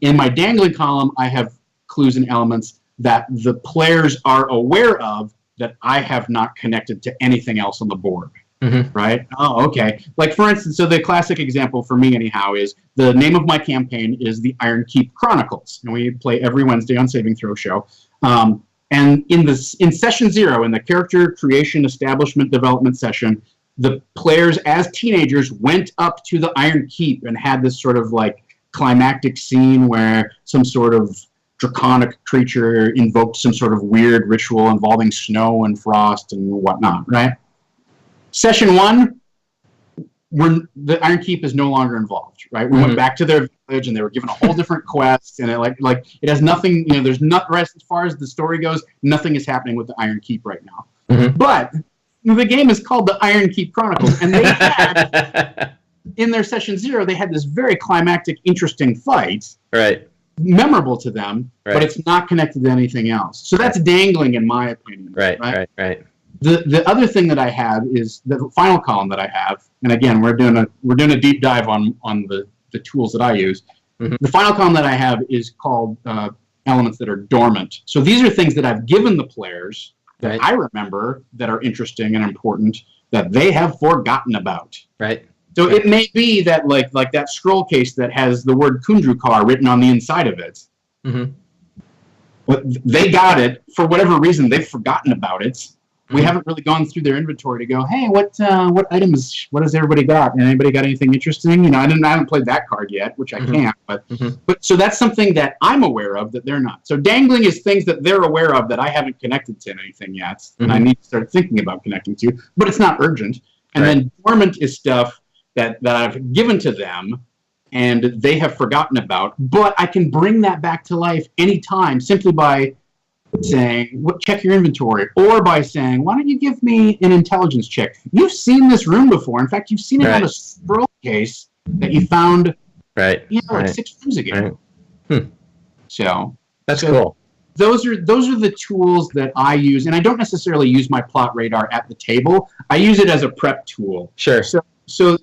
In my dangling column, I have clues and elements that the players are aware of that I have not connected to anything else on the board. Mm-hmm. Right? Oh, okay. Like, for instance, so the classic example for me, anyhow, is the name of my campaign is the Iron Keep Chronicles, and we play every Wednesday on Saving Throw Show. And in session 0, in the character creation, establishment, development session, the players, as teenagers, went up to the Iron Keep and had this sort of like climactic scene where some sort of draconic creature invoked some sort of weird ritual involving snow and frost and whatnot, right? Session 1, the Iron Keep is no longer involved, right? We mm-hmm. went back to their village and they were given a whole different quest, and it has nothing, there's not, as far as the story goes, nothing is happening with the Iron Keep right now. Mm-hmm. But the game is called the Iron Keep Chronicles, and they had, in their session 0, they had this very climactic, interesting fight. Right. Memorable to them, right. But it's not connected to anything else. So that's dangling, in my opinion. Right. The other thing that I have is the final column that I have, and again, we're doing a deep dive on the tools that I use. Mm-hmm. The final column that I have is called elements that are dormant. So these are things that I've given the players that right. I remember that are interesting and important that they have forgotten about. Right. So it may be that like that scroll case that has the word Kundrukar written on the inside of it. Mm-hmm. But they got it for whatever reason. They've forgotten about it. We mm-hmm. haven't really gone through their inventory to go, hey, what items? What has everybody got? And anybody got anything interesting? I haven't played that card yet, which I mm-hmm. can't. But so that's something that I'm aware of that they're not. So dangling is things that they're aware of that I haven't connected to anything yet, mm-hmm. and I need to start thinking about connecting to. But it's not urgent. And right. then dormant is stuff that I've given to them and they have forgotten about, but I can bring that back to life anytime simply by saying, check your inventory, or by saying, why don't you give me an intelligence check? You've seen this room before. In fact, you've seen it right. on a scroll case that you found right. Like 6 rooms ago. Right. So that's cool. Those are the tools that I use, and I don't necessarily use my plot radar at the table. I use it as a prep tool. Sure. So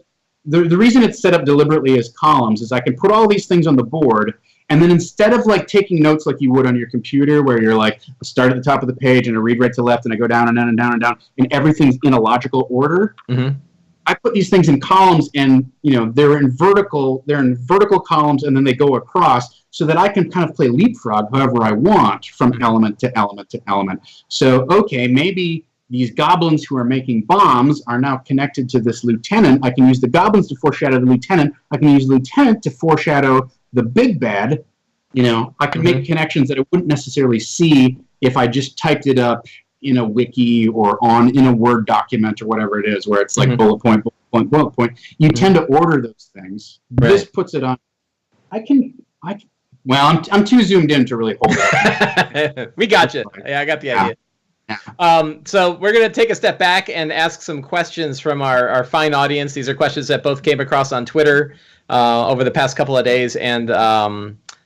the reason it's set up deliberately as columns is I can put all these things on the board, and then instead of like taking notes like you would on your computer where you're like, I start at the top of the page and I read right to left and I go down and down and down and down, and everything's in a logical order, mm-hmm. I put these things in columns, and they're in vertical columns, and then they go across so that I can kind of play leapfrog however I want from mm-hmm. element to element to element. So, okay, maybe these goblins who are making bombs are now connected to this lieutenant. I can use the goblins to foreshadow the lieutenant. I can use the lieutenant to foreshadow the big bad. I can mm-hmm. make connections that I wouldn't necessarily see if I just typed it up in a wiki or in a Word document or whatever it is, where it's like bullet point, bullet point, you tend to order those things. Right. This puts it on. Well, I'm too zoomed in to really hold it. We got you. Yeah, I got the idea. So we're going to take a step back and ask some questions from our fine audience. These are questions that both came across on Twitter over the past couple of days, and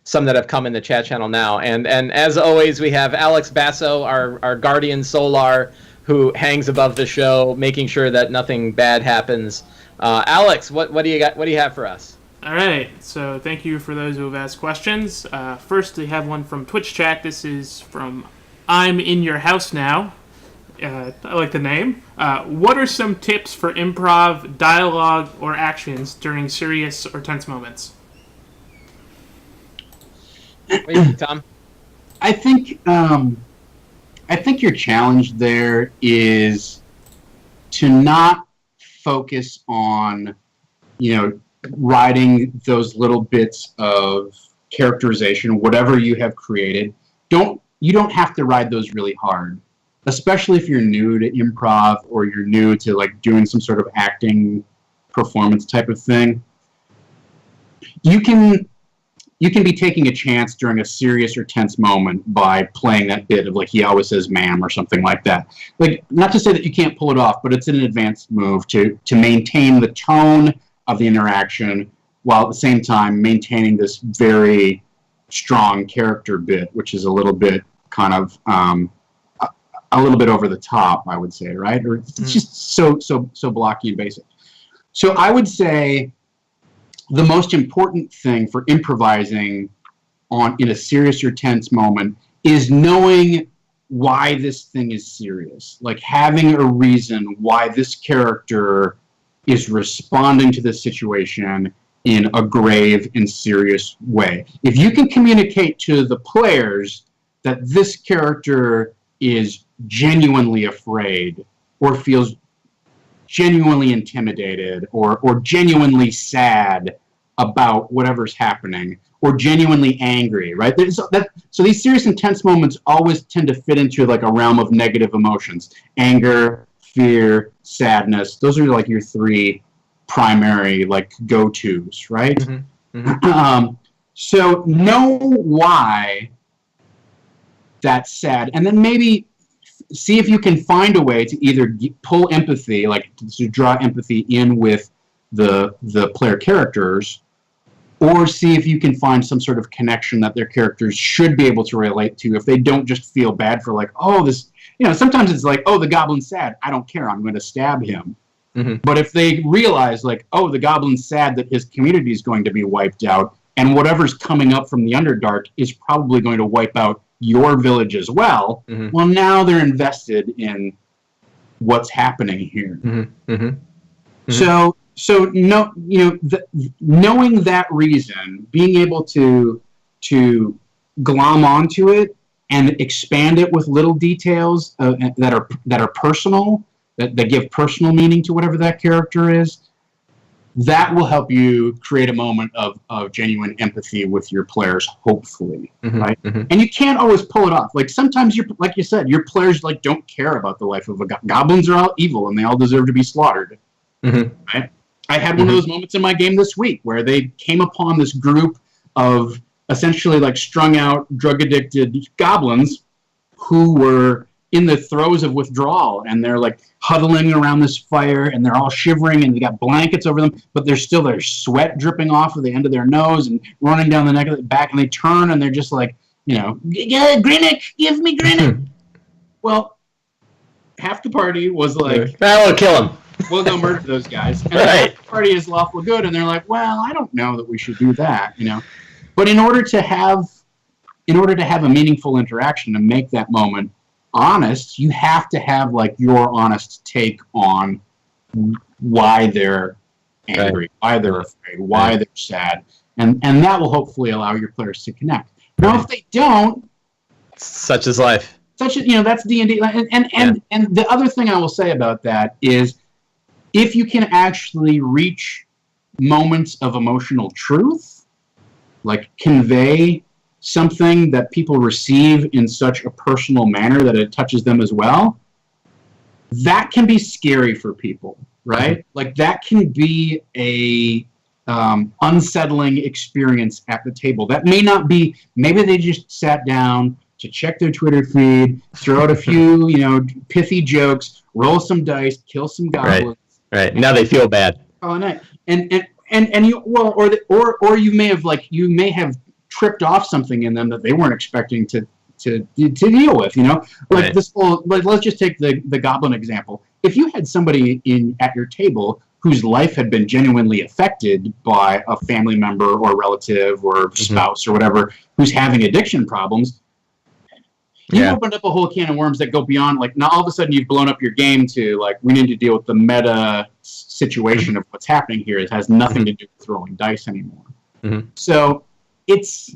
some that have come in the chat channel now. And as always, we have Alex Basso, our guardian solar, who hangs above the show, making sure that nothing bad happens. Alex, what do you got? What do you have for us? All right, so thank you for those who have asked questions. First, we have one from Twitch chat. This is from I'm in your house now. I like the name. What are some tips for improv, dialogue, or actions during serious or tense moments? What do you think, Tom? I think your challenge there is to not focus on, writing those little bits of characterization, whatever you have created. You don't have to ride those really hard, especially if you're new to improv or you're new to like doing some sort of acting performance type of thing. You can be taking a chance during a serious or tense moment by playing that bit of like he always says ma'am or something like that. Like, not to say that you can't pull it off, but it's an advanced move to maintain the tone of the interaction while at the same time maintaining this very strong character bit, which is a little bit kind of a little bit over the top, I would say, right? Or it's just so blocky and basic. So I would say the most important thing for improvising in a serious or tense moment is knowing why this thing is serious. Like having a reason why this character is responding to this situation in a grave and serious way. If you can communicate to the players that this character is genuinely afraid or feels genuinely intimidated or genuinely sad about whatever's happening or genuinely angry, right? So these serious and tense moments always tend to fit into like a realm of negative emotions. Anger, fear, sadness. Those are like your three primary like go-tos, right? So know why that's sad, and then maybe see if you can find a way to either pull empathy, like to draw empathy in with the player characters, or see if you can find some sort of connection that their characters should be able to relate to if they don't just feel bad for like, oh, this, sometimes it's like, oh, the goblin's sad, I don't care, I'm going to stab him. But if they realize like, oh, the goblin's sad that his community is going to be wiped out, and whatever's coming up from the Underdark is probably going to wipe out your village as well, well, now they're invested in what's happening here. So knowing that reason, being able to glom onto it and expand it with little details that are personal, that give personal meaning to whatever that character is, that will help you create a moment of genuine empathy with your players, hopefully, right? And you can't always pull it off. Like sometimes, like you said, your players like don't care about the life of a goblins are all evil and they all deserve to be slaughtered. Right? I had one of those moments in my game this week where they came upon this group of essentially like strung out, drug addicted goblins who were in the throes of withdrawal, and they're like huddling around this fire and they're all shivering and they got blankets over them, but there's sweat dripping off of the end of their nose and running down the neck of the back, and they turn and they're just like, Grinnick, give me Grinnick. Well, half the party was like, we'll kill him. We'll go murder those guys. And right. The party is lawful good, and they're like, well, I don't know that we should do that, But in order to have a meaningful interaction and make that moment honest, you have to have like your honest take on why they're angry, why they're afraid, why they're sad, and that will hopefully allow your players to connect. Now, if they don't, such is life. That's D&D, and the other thing I will say about that is, if you can actually reach moments of emotional truth, like convey something that people receive in such a personal manner that it touches them as well, that can be scary for people, right? Mm-hmm. Like that can be a unsettling experience at the table. That may not be, maybe they just sat down to check their Twitter feed, throw out a few, pithy jokes, roll some dice, kill some goblins. Right. Now they feel bad. Oh, nice. And you, well, or you may have tripped off something in them that they weren't expecting to deal with, like this whole, let's just take the goblin example. If you had somebody at your table whose life had been genuinely affected by a family member or relative or spouse or whatever who's having addiction problems, you opened up a whole can of worms that go beyond, like, now all of a sudden you've blown up your game to, like, we need to deal with the meta situation of what's happening here. It has nothing to do with throwing dice anymore. So it's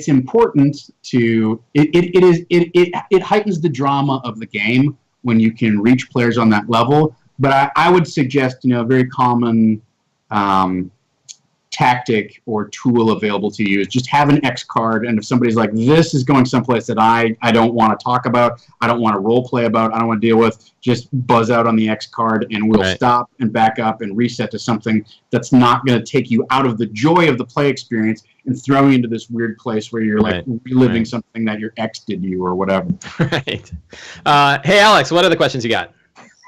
important to, it heightens the drama of the game when you can reach players on that level. But I would suggest, a very common tactic or tool available to you is just have an X card, and if somebody's like, this is going someplace that I don't want to talk about, I don't want to role play about, I don't want to deal with, just buzz out on the X card and we'll stop and back up and reset to something that's not going to take you out of the joy of the play experience and throw you into this weird place where you're like reliving something that your ex did to you or whatever. Right. Hey, Alex, what are the questions you got?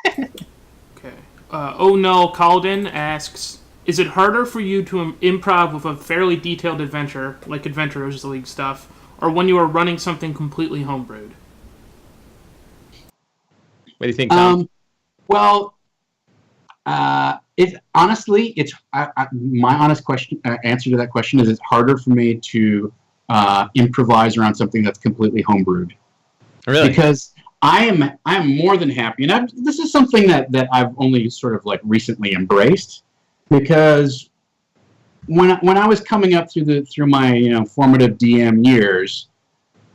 Okay. Oh no, Calden asks, is it harder for you to improv with a fairly detailed adventure, like Adventurers League stuff, or when you are running something completely homebrewed? What do you think, Tom? It's my honest answer to that question is it's harder for me to improvise around something that's completely homebrewed. Really? Because I am more than happy, and this is something that I've only sort of like recently embraced. Because when I was coming up through my formative DM years,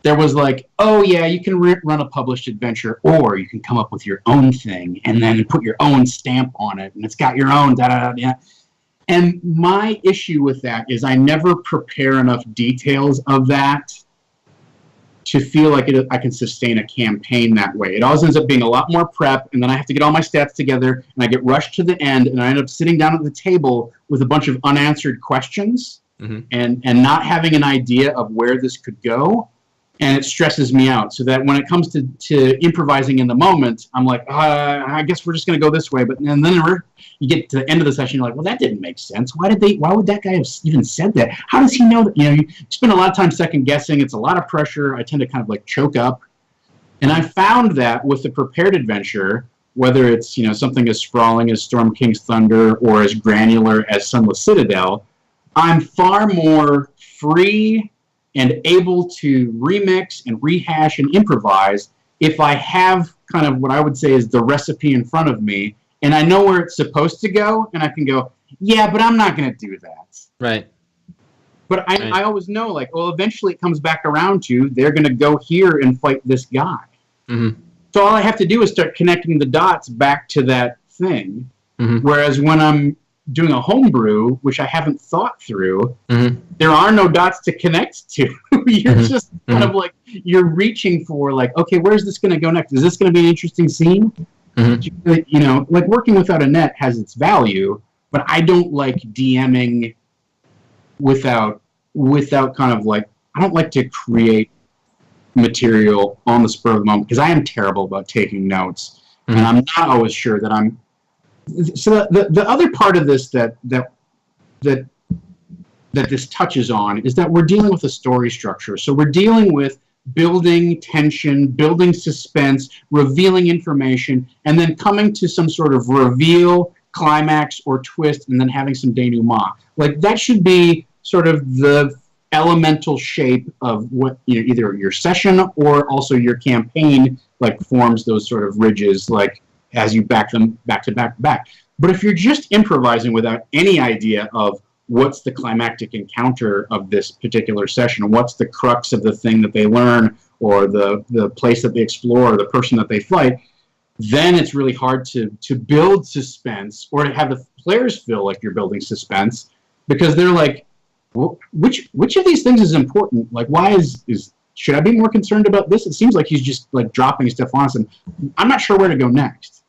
there was like, oh yeah, you can run a published adventure, or you can come up with your own thing and then put your own stamp on it, and it's got your own da da da. And my issue with that is I never prepare enough details of that to feel like I can sustain a campaign that way. It always ends up being a lot more prep, and then I have to get all my stats together, and I get rushed to the end, and I end up sitting down at the table with a bunch of unanswered questions and not having an idea of where this could go, and it stresses me out. So that when it comes to improvising in the moment, I'm like, I guess we're just going to go this way. But and then you get to the end of the session, you're like, well, that didn't make sense. Why would that guy have even said that? How does he know that? You spend a lot of time second guessing. It's a lot of pressure. I tend to kind of like choke up. And I found that with the prepared adventure, whether it's something as sprawling as Storm King's Thunder or as granular as Sunless Citadel, I'm far more free and able to remix and rehash and improvise if I have kind of what I would say is the recipe in front of me, and I know where it's supposed to go, and I can go, yeah, but I'm not going to do that. Right. But I always know, like, well, eventually it comes back around to they're going to go here and fight this guy. So all I have to do is start connecting the dots back to that thing. Whereas when I'm doing a homebrew, which I haven't thought through, there are no dots to connect to. You're just kind of like, you're reaching for like, okay, where's this going to go next? Is this going to be an interesting scene? Like working without a net has its value, but I don't like DMing without kind of like, I don't like to create material on the spur of the moment because I am terrible about taking notes, and I'm not always sure that I'm. So the other part of this that this touches on is that we're dealing with a story structure. So we're dealing with building tension, building suspense, revealing information, and then coming to some sort of reveal, climax, or twist, and then having some denouement. Like that should be sort of the elemental shape of what either your session or also your campaign like forms those sort of ridges like as you back them back to back to back. But if you're just improvising without any idea of what's the climactic encounter of this particular session, what's the crux of the thing that they learn or the place that they explore or the person that they fight, then it's really hard to build suspense or to have the players feel like you're building suspense because they're like, well, which of these things is important? Like, why is should I be more concerned about this? It seems like he's just like dropping stuff on us, and I'm not sure where to go next.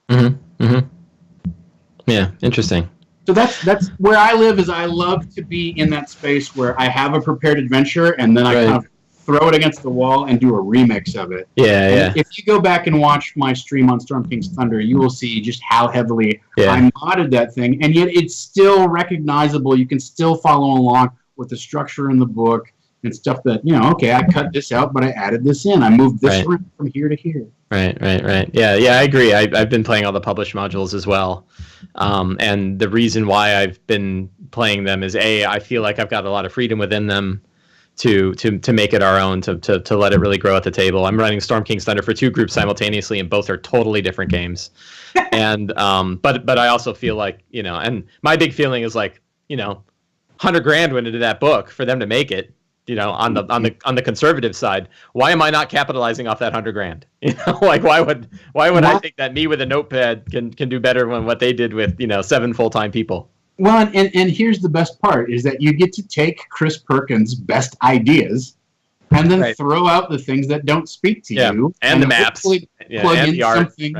Yeah, interesting. So that's where I live. Is I love to be in that space where I have a prepared adventure, and then I kind of throw it against the wall and do a remix of it. Yeah. If you go back and watch my stream on Storm King's Thunder, you will see just how heavily I modded that thing, and yet it's still recognizable. You can still follow along with the structure in the book and stuff that, okay, I cut this out, but I added this in. I moved this from here to here. Right. Yeah, I agree. I've been playing all the published modules as well. And the reason why I've been playing them is, I feel like I've got a lot of freedom within them to make it our own, to let it really grow at the table. I'm running Storm King's Thunder for 2 groups simultaneously, and both are totally different games. And but I also feel like, and my big feeling is like, $100,000 went into that book for them to make it. On the conservative side, why am I not capitalizing off that $100,000? Like, why would I think that me with a notepad can do better than what they did with 7 full-time people? Well, and here's the best part is that you get to take Chris Perkins' best ideas and then throw out the things that don't speak to you, and the maps, plug and in the art, something,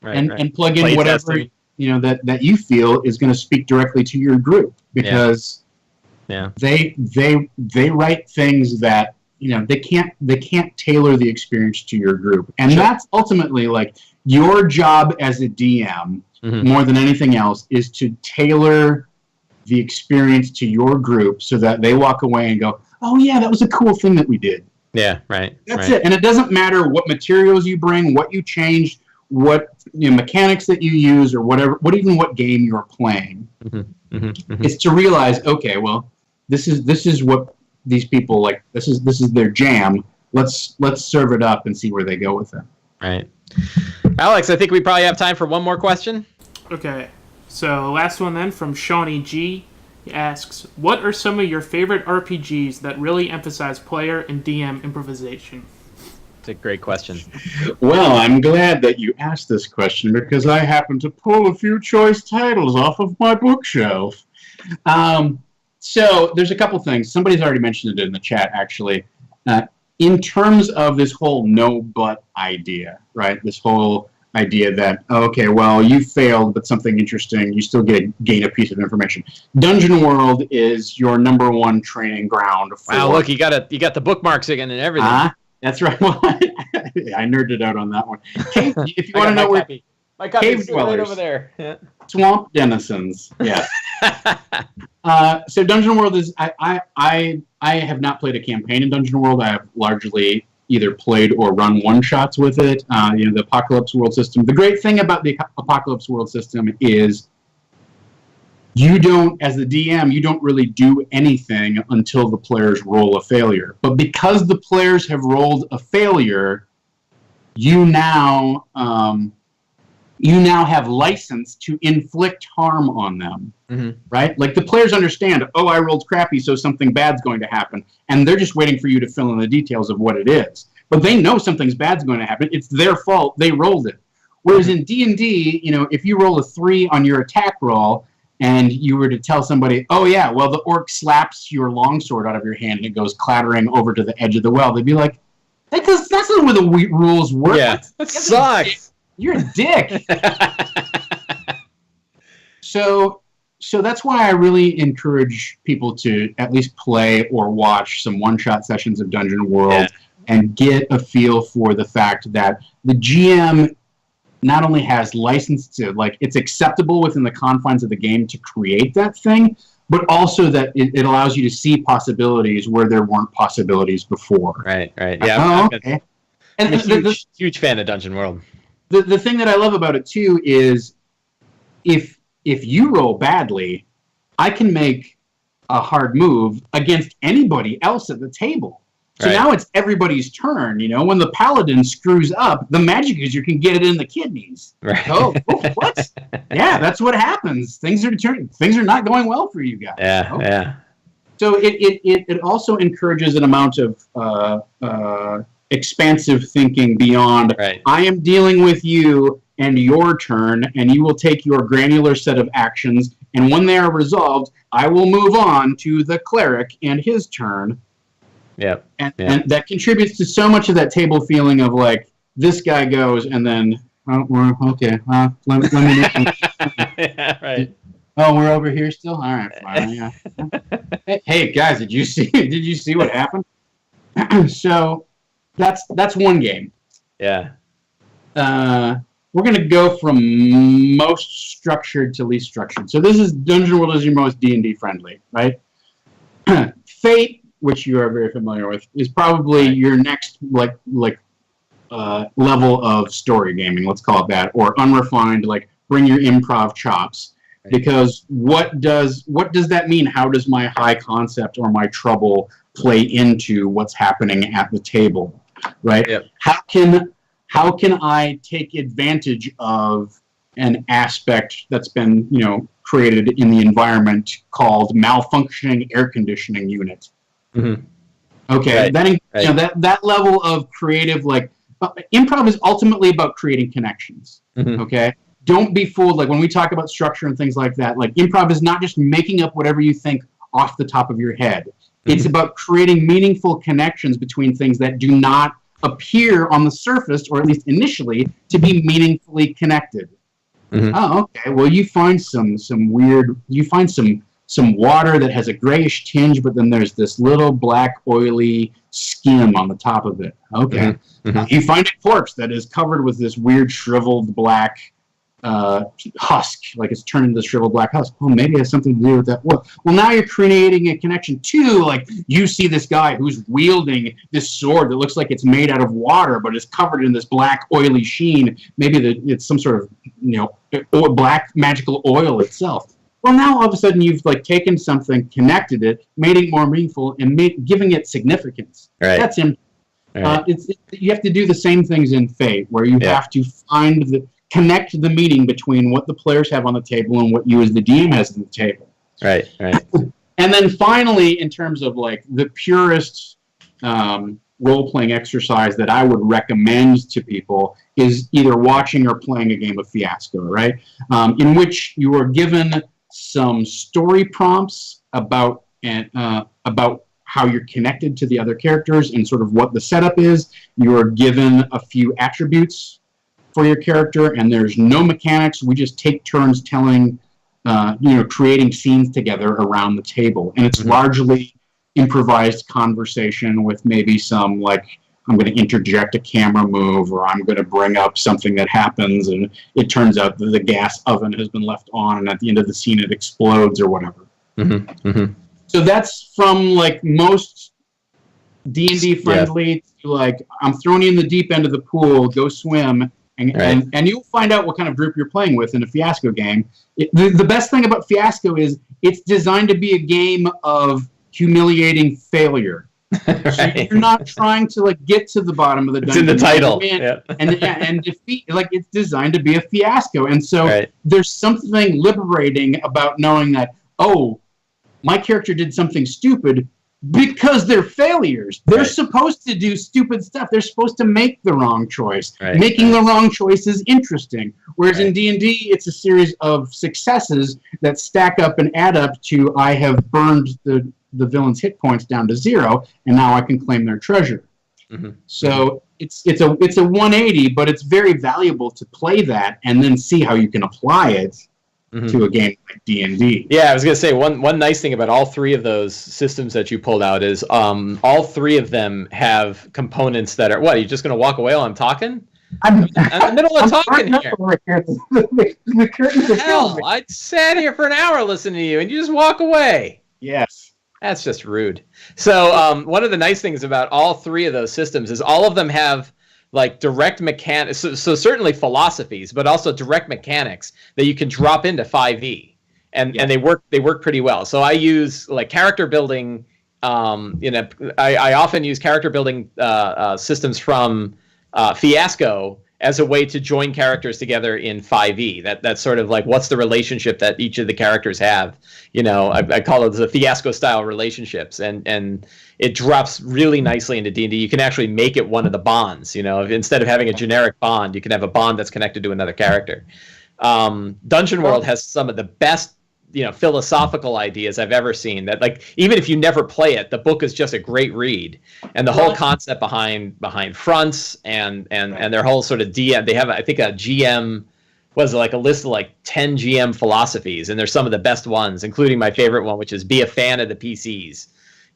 and plug in whatever that you feel is going to speak directly to your group, because they write things that they can't tailor the experience to your group, and that's ultimately like your job as a DM. More than anything else, is to tailor the experience to your group so that they walk away and go, oh yeah, that was a cool thing that we did. Yeah, right. That's it. And it doesn't matter what materials you bring, what you changed, what mechanics that you use, or whatever, what game you're playing. It's to realize, okay, well, this is what these people like. This is their jam. Let's serve it up and see where they go with it. Right. Alex, I think we probably have time for one more question. Okay, so last one then from Shawnee G. He asks, what are some of your favorite RPGs that really emphasize player and DM improvisation? It's a great question. Well, I'm glad that you asked this question, because I happen to pull a few choice titles off of my bookshelf. So there's a couple things. Somebody's already mentioned it in the chat, actually. In terms of this whole no but idea, right? This whole idea that, okay, well, you failed, but something interesting, you still gain a piece of information. Dungeon World is your #1 training ground. Wow, look, you got the bookmarks again and everything. That's right. Well, I nerded out on that one. If you want to know where my cave dwellers, right over there. Yeah. Swamp denizens. Yeah. So Dungeon World is I have not played a campaign in Dungeon World. I have largely either played or run one-shots with it. The Apocalypse World system. The great thing about the Apocalypse World system is you don't, as the DM, you don't really do anything until the players roll a failure. But because the players have rolled a failure, you now have license to inflict harm on them, right? Like the players understand, oh, I rolled crappy, so something bad's going to happen. And they're just waiting for you to fill in the details of what it is. But they know something's bad's going to happen. It's their fault. They rolled it. Whereas in D&D, if you roll a 3 on your attack roll and you were to tell somebody, oh, yeah, well, the orc slaps your longsword out of your hand and it goes clattering over to the edge of the well, they'd be like, that's not where the rules work. Yeah, that sucks. You're a dick. So that's why I really encourage people to at least play or watch some one-shot sessions of Dungeon World and get a feel for the fact that the GM not only has license to, like, it's acceptable within the confines of the game to create that thing, but also that it allows you to see possibilities where there weren't possibilities before. Right. Yeah. Okay. I'm a huge fan of Dungeon World. The thing that I love about it too is if you roll badly, I can make a hard move against anybody else at the table. So now it's everybody's turn. When the paladin screws up, the magic user can get it in the kidneys. Right. Oh, what? Yeah, that's what happens. Things are not going well for you guys. Yeah. So it also encourages an amount of expansive thinking beyond, I am dealing with you and your turn, and you will take your granular set of actions And when they are resolved, I will move on to the cleric and his turn. Yep. And that contributes to so much of that table feeling of like, this guy goes, and then, oh, we're okay. Let me Yeah, right. Oh, we're over here still? All right, fine. Yeah. Hey, guys, did you see what happened? So that's one game. Yeah. We're going to go from most structured to least structured. So this is Dungeon World is your most D&D friendly, right? Fate, which you are very familiar with, is probably your next level of story gaming, let's call it that, or unrefined, like bring your improv chops. Right. Because what does that mean? How does my high concept or my trouble play into what's happening at the table, right? Yep. How can I take advantage of an aspect that's been, created in the environment called malfunctioning air conditioning unit? Mm-hmm. Okay, right. That level of creative, like, improv is ultimately about creating connections. Mm-hmm. Okay, don't be fooled. Like when we talk about structure and things like that, like improv is not just making up whatever you think off the top of your head. Mm-hmm. It's about creating meaningful connections between things that do not appear on the surface, or at least initially, to be meaningfully connected. Mm-hmm. Oh, okay. Well, you find some water that has a grayish tinge, but then there's this little black oily skim on the top of it. Okay. Mm-hmm. You find a corpse that is covered with this weird shriveled black husk, like it's turned into shriveled black husk. Oh, maybe it has something to do with that. Well, now you're creating a connection too. Like you see this guy who's wielding this sword that looks like it's made out of water, but is covered in this black oily sheen. Maybe it's some sort of black magical oil itself. Well, now all of a sudden you've like taken something, connected it, made it more meaningful, and giving it significance. Right. That's him. Right. You have to do the same things in Fate, where you have to connect the meaning between what the players have on the table and what you as the DM has on the table. Right. And then finally, in terms of like the purest role-playing exercise that I would recommend to people is either watching or playing a game of Fiasco, right? In which you are given some story prompts about how you're connected to the other characters and sort of what the setup is. You are given a few attributes for your character, and there's no mechanics. We just take turns telling, creating scenes together around the table. And it's largely improvised conversation with maybe some, like, I'm going to interject a camera move, or I'm going to bring up something that happens, and it turns out that the gas oven has been left on, and at the end of the scene it explodes or whatever. Mm-hmm. Mm-hmm. So that's from, like, most D&D friendly to, like, I'm throwing you in the deep end of the pool, go swim. And you'll find out what kind of group you're playing with in a Fiasco game. The best thing about Fiasco is it's designed to be a game of humiliating failure. Right. So you're not trying to like get to the bottom of the dungeon. It's in the title. And defeat. Like it's designed to be a fiasco. And so there's something liberating about knowing that, oh, my character did something stupid, because they're failures. They're supposed to do stupid stuff. They're supposed to make the wrong choice. Making the wrong choice is interesting. Whereas in D&D, it's a series of successes that stack up and add up to, I have burned the villain's hit points down to 0, and now I can claim their treasure. Mm-hmm. So it's a 180, but it's very valuable to play that and then see how you can apply it to a game like D&D. Yeah, I was going to say, one nice thing about all three of those systems that you pulled out is all three of them have components that are, what, are you just going to walk away while I'm talking? I'm in the middle of talking here. Hell, I sat here for an hour listening to you, and you just walk away. Yes. That's just rude. So one of the nice things about all three of those systems is all of them have like direct mechanics, so certainly philosophies, but also direct mechanics that you can drop into 5e, and they work pretty well. So I use like character building. I often use character building systems from Fiasco as a way to join characters together in 5e. That's sort of like, what's the relationship that each of the characters have? I call it the Fiasco style relationships, and it drops really nicely into D&D. You can actually make it one of the bonds. Instead of having a generic bond, you can have a bond that's connected to another character. Dungeon World has some of the best philosophical ideas I've ever seen. That, like, even if you never play it, the book is just a great read, and the whole concept behind fronts and their whole sort of DM. They have, I think, a GM. Was like a list of like 10 GM philosophies, and they're some of the best ones, including my favorite one, which is be a fan of the PCs.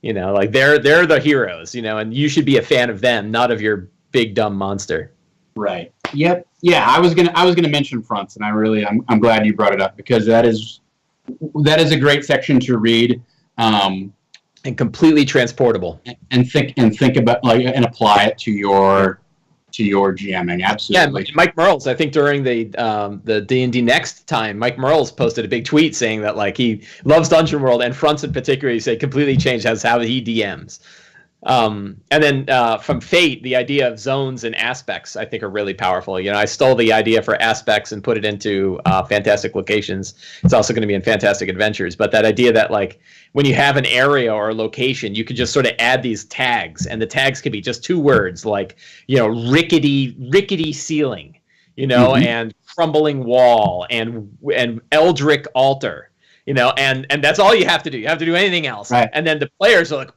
Like they're the heroes, and you should be a fan of them, not of your big dumb monster. Right. Yep. Yeah. I was gonna mention fronts, and I'm glad you brought it up, because that is a great section to read, and completely transportable. And think about, like, and apply it to your GMing. Absolutely. Yeah, Mike Merles, I think during the D&D Next time, Mike Merles posted a big tweet saying that, like, he loves Dungeon World, and fronts in particular, he said completely changed how he DMs. And then from Fate, the idea of zones and aspects, I think, are really powerful. I stole the idea for aspects and put it into Fantastic Locations. It's also going to be in Fantastic Adventures. But that idea that, like, when you have an area or a location, you could just sort of add these tags, and the tags could be just 2 words, like, rickety ceiling, and crumbling wall, and eldritch altar, and that's all you have to do. You have to do anything else. Right. And then the players are like,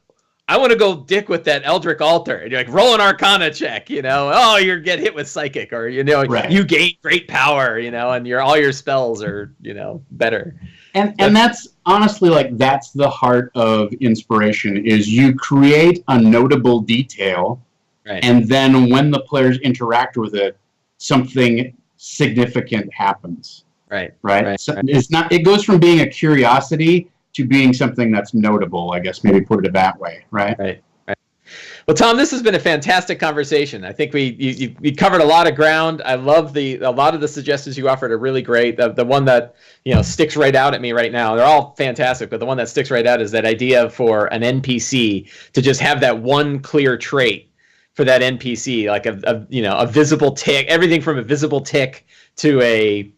I want to go dick with that eldritch altar. And you're like, roll an Arcana check, oh, you get hit with psychic, or, right. You gain great power, and all your spells are, better. And that's honestly, like, that's the heart of inspiration, is you create a notable detail, right. And then when the players interact with it, something significant happens. Right. So it goes from being a curiosity to being something that's notable, I guess, maybe put it that way, right? Right. Well, Tom, this has been a fantastic conversation. I think we covered a lot of ground. I love a lot of the suggestions you offered are really great. The one that sticks right out at me right now, they're all fantastic, but the one that sticks right out is that idea for an NPC to just have that one clear trait for that NPC, like a visible tick, everything from a visible tick to a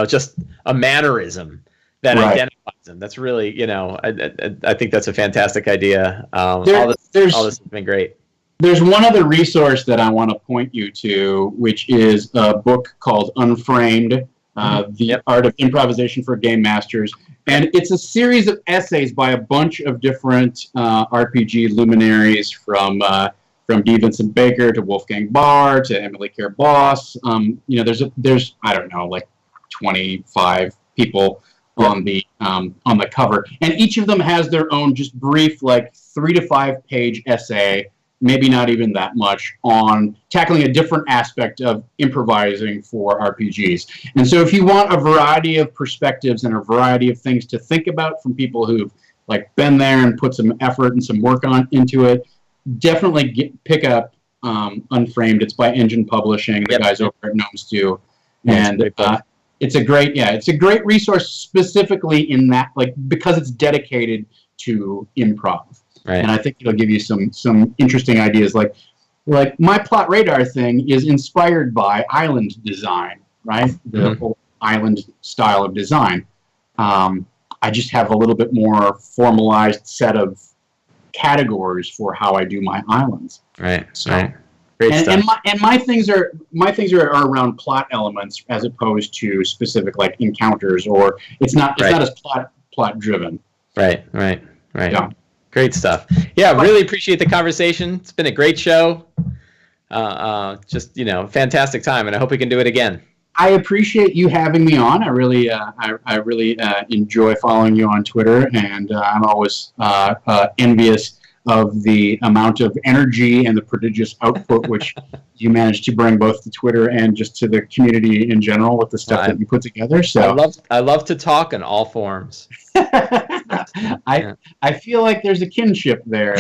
just a mannerism that identifies them. That's really, I think that's a fantastic idea. All this has been great. There's one other resource that I want to point you to, which is a book called Unframed, The Art of Improvisation for Game Masters. And it's a series of essays by a bunch of different RPG luminaries, from D. Vincent Baker to Wolfgang Barr to Emily Care Boss. There's I don't know, like 25 people on the cover, and each of them has their own just brief, like 3 to 5 page essay, maybe not even that much, on tackling a different aspect of improvising for RPGs. And so if you want a variety of perspectives and a variety of things to think about from people who've, like, been there and put some effort and some work into it, definitely pick up Unframed. It's by Engine Publishing, the guys over at Gnomes 2. And it's a great resource, specifically in that, like, because it's dedicated to improv. Right. And I think it'll give you some interesting ideas. Like my plot radar thing is inspired by island design, right? The whole island style of design. I just have a little bit more formalized set of categories for how I do my islands. Right. So, right. Great stuff. And my things are around plot elements as opposed to specific, like, encounters, or it's not as plot driven. Right. Yeah. Great stuff. Yeah, really appreciate the conversation. It's been a great show. Just fantastic time, and I hope we can do it again. I appreciate you having me on. I really enjoy following you on Twitter, and I'm always envious of the amount of energy and the prodigious output which you manage to bring both to Twitter and just to the community in general with the stuff that you put together. So I love to talk in all forms. I feel like there's a kinship there.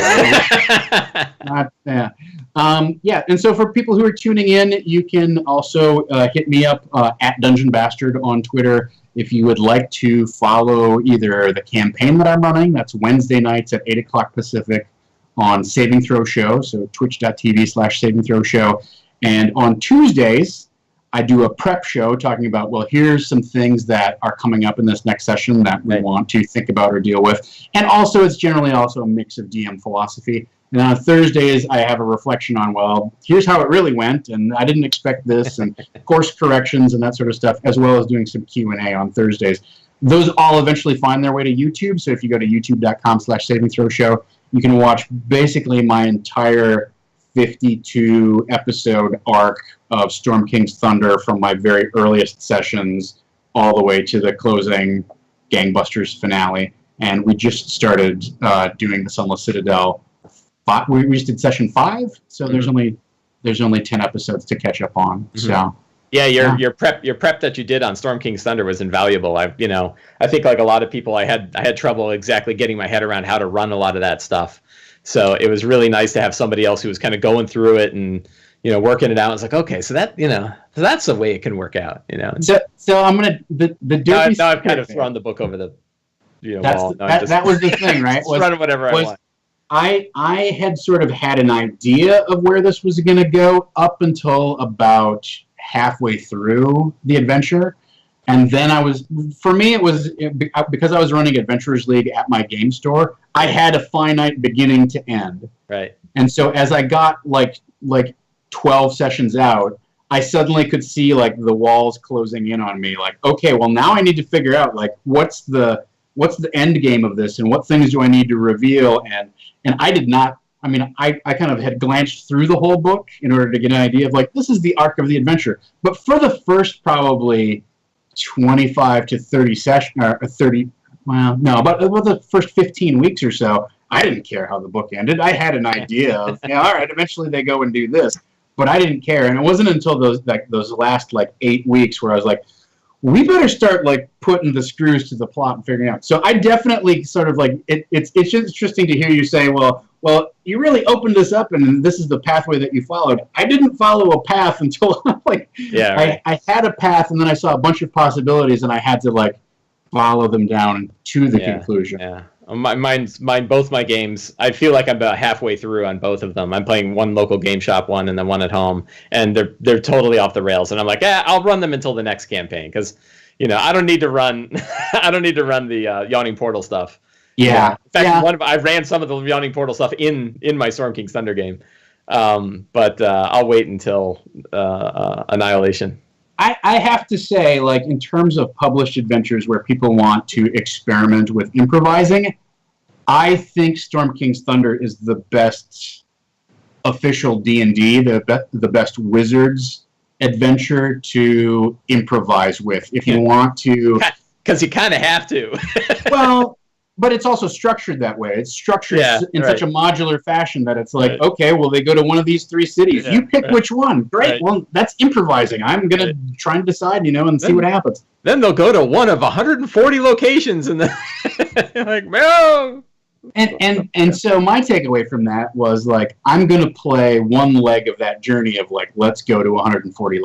And so for people who are tuning in, you can also hit me up at Dungeon Bastard on Twitter if you would like to follow either the campaign that I'm running. That's Wednesday nights at 8 o'clock Pacific on Saving Throw Show, so twitch.tv/Saving Throw Show. And on Tuesdays, I do a prep show talking about, well, here's some things that are coming up in this next session that we want to think about or deal with. And also, it's generally also a mix of DM philosophy. And on Thursdays, I have a reflection on, well, here's how it really went, and I didn't expect this, and course corrections and that sort of stuff, as well as doing some Q&A on Thursdays. those all eventually find their way to YouTube. So if you go to youtube.com/savingthrow show, you can watch basically my entire 52 episode arc of Storm King's Thunder from my very earliest sessions all the way to the closing gangbusters finale. And we just started doing the Sunless Citadel. We just did session 5, so there's only 10 episodes to catch up on. So yeah, your prep that you did on Storm King's Thunder was invaluable. I think like a lot of people, I had trouble exactly getting my head around how to run a lot of that stuff. So it was really nice to have somebody else who was kind of going through it and working it out. It's like, okay, so that so that's the way it can work out. So I'm gonna the dirty. Now I've kind of thrown the book over the wall. That was the thing, right? Was run whatever I want. I had sort of had an idea of where this was going to go up until about halfway through the adventure. And then because I was running Adventurers League at my game store, I had a finite beginning to end. Right. And so as I got like 12 sessions out, I suddenly could see like the walls closing in on me. Like, okay, well now I need to figure out like what's the end game of this and what things do I need to reveal. And I did not, I kind of had glanced through the whole book in order to get an idea of like, this is the arc of the adventure. But for the first probably 25 to 30 sessions, or 30, well, no, but the first 15 weeks or so, I didn't care how the book ended. I had an idea of, all right, eventually they go and do this. But I didn't care. And it wasn't until those last 8 weeks where I was like, we better start putting the screws to the plot and figuring out. So I definitely sort of it's just interesting to hear you say, well, you really opened this up and this is the pathway that you followed. I didn't follow a path until right. I had a path and then I saw a bunch of possibilities and I had to follow them down to the conclusion. Yeah. Both my games, I feel like I'm about halfway through on both of them. I'm playing one local game shop one and then one at home, and they're totally off the rails. And I'm like, I'll run them until the next campaign because, I don't need to run. I don't need to run the Yawning Portal stuff. Yeah. In fact, I ran some of the Yawning Portal stuff in my Storm King's Thunder game, but I'll wait until Annihilation. I have to say, in terms of published adventures where people want to experiment with improvising, I think Storm King's Thunder is the best official D&D, the best Wizards adventure to improvise with. If you want to... Because you kind of have to. Well... But it's also structured that way. It's structured in such a modular fashion that it's like, okay, well, they go to one of these 3 cities. You pick which one. Great. Right. Well, that's improvising. I'm going to try and decide, and see what happens. Then they'll go to one of 140 locations, and then no. And so my takeaway from that was I'm going to play one leg of that journey of let's go to 140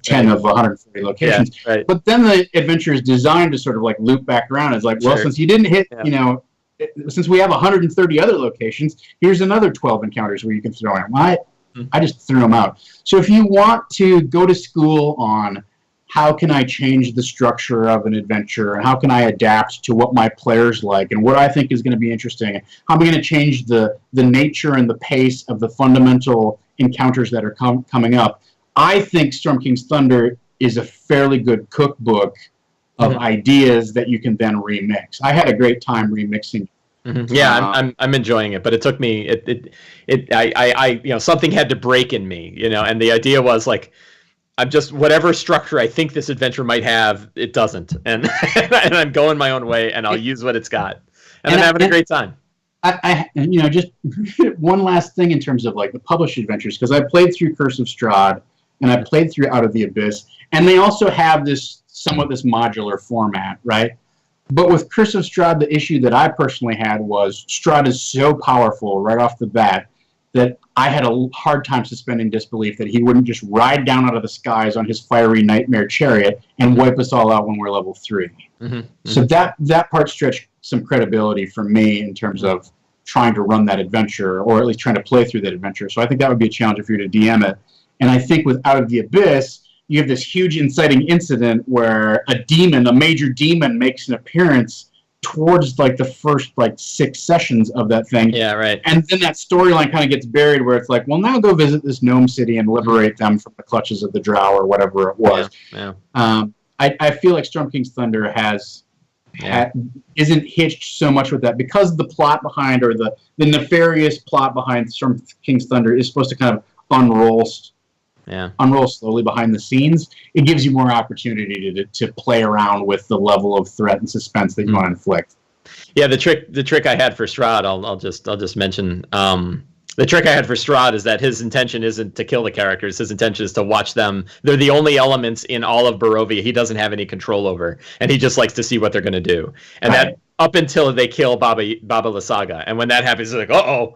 10 of 140 locations. Yeah, right. But then the adventure is designed to sort of loop back around. It's well, since you didn't hit, since we have 130 other locations, here's another 12 encounters where you can throw in. I just threw them out. So if you want to go to school on how can I change the structure of an adventure, and how can I adapt to what my players like, and what I think is going to be interesting, how am I going to change the nature and the pace of the fundamental encounters that are coming up, I think Storm King's Thunder is a fairly good cookbook of ideas that you can then remix. I had a great time remixing. Yeah, I'm enjoying it, but it took me something had to break in me, and the idea was I'm just whatever structure I think this adventure might have, it doesn't, and and I'm going my own way, and I'll use what it's got, and I'm having a great time. I just one last thing in terms of the published adventures, because I played through Curse of Strahd and I played through Out of the Abyss, and they also have this modular format, right? But with Curse of Strahd, the issue that I personally had was Strahd is so powerful right off the bat that I had a hard time suspending disbelief that he wouldn't just ride down out of the skies on his fiery nightmare chariot and wipe us all out when we're level 3. So that part stretched some credibility for me in terms of trying to run that adventure, or at least trying to play through that adventure. So I think that would be a challenge for you to DM it. And I think with Out of the Abyss, you have this huge inciting incident where a major demon makes an appearance towards the first 6 sessions of that thing. Yeah, right. And then that storyline kind of gets buried where it's well, now go visit this gnome city and liberate them from the clutches of the drow or whatever it was. Yeah. I feel like Storm King's Thunder has isn't hitched so much with that, because the plot behind, or the nefarious plot behind Storm King's Thunder is supposed to kind of unroll slowly behind the scenes. It gives you more opportunity to play around with the level of threat and suspense that you want to inflict. Yeah, the trick I had for Strahd, I'll just mention. The trick I had for Strahd is that his intention isn't to kill the characters. His intention is to watch them. They're the only elements in all of Barovia he doesn't have any control over, and he just likes to see what they're going to do. And that up until they kill Baba Lysaga, and when that happens, it's like, I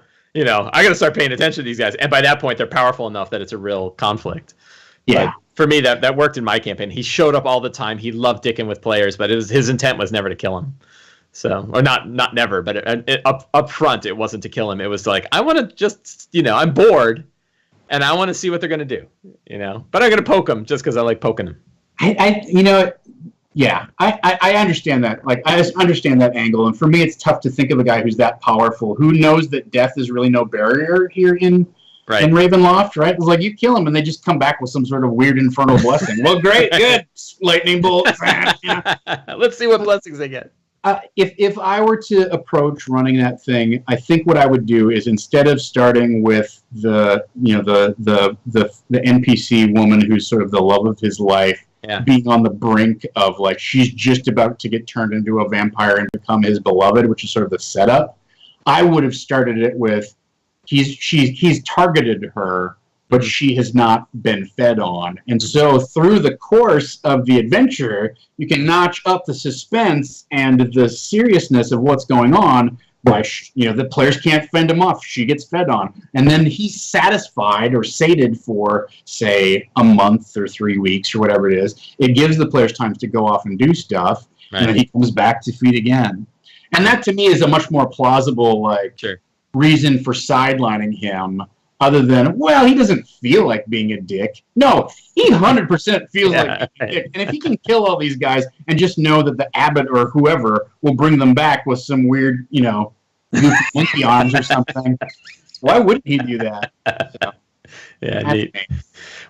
got to start paying attention to these guys. And by that point, they're powerful enough that it's a real conflict. Yeah. But for me, that worked in my campaign. He showed up all the time. He loved dicking with players, but his intent was never to kill him. So, or not never, but up front, it wasn't to kill him. It was like, I want to just, I'm bored, and I want to see what they're going to do, But I'm going to poke him just because I like poking him. I understand that. Like, I just understand that angle. And for me, it's tough to think of a guy who's that powerful, who knows that death is really no barrier here in Ravenloft, right? It's like, you kill him, and they just come back with some sort of weird infernal blessing. Well, great, good. Lightning bolt. Let's see what blessings they get. If I were to approach running that thing, I think what I would do is, instead of starting with the NPC woman who's sort of the love of his life, being on the brink of, like, she's just about to get turned into a vampire and become his beloved, which is sort of the setup, I would have started it with he's targeted her, but she has not been fed on. And so through the course of the adventure, you can notch up the suspense and the seriousness of what's going on by, the players can't fend him off. She gets fed on. And then he's satisfied or sated for, say, a month or 3 weeks or whatever it is. It gives the players time to go off and do stuff, and then he comes back to feed again. And that, to me, is a much more plausible reason for sidelining him, other than, well, he doesn't feel like being a dick. No, he 100% feels like being a dick. And if he can kill all these guys and just know that the abbot or whoever will bring them back with some weird, monkey arms or something, why wouldn't he do that? So, neat.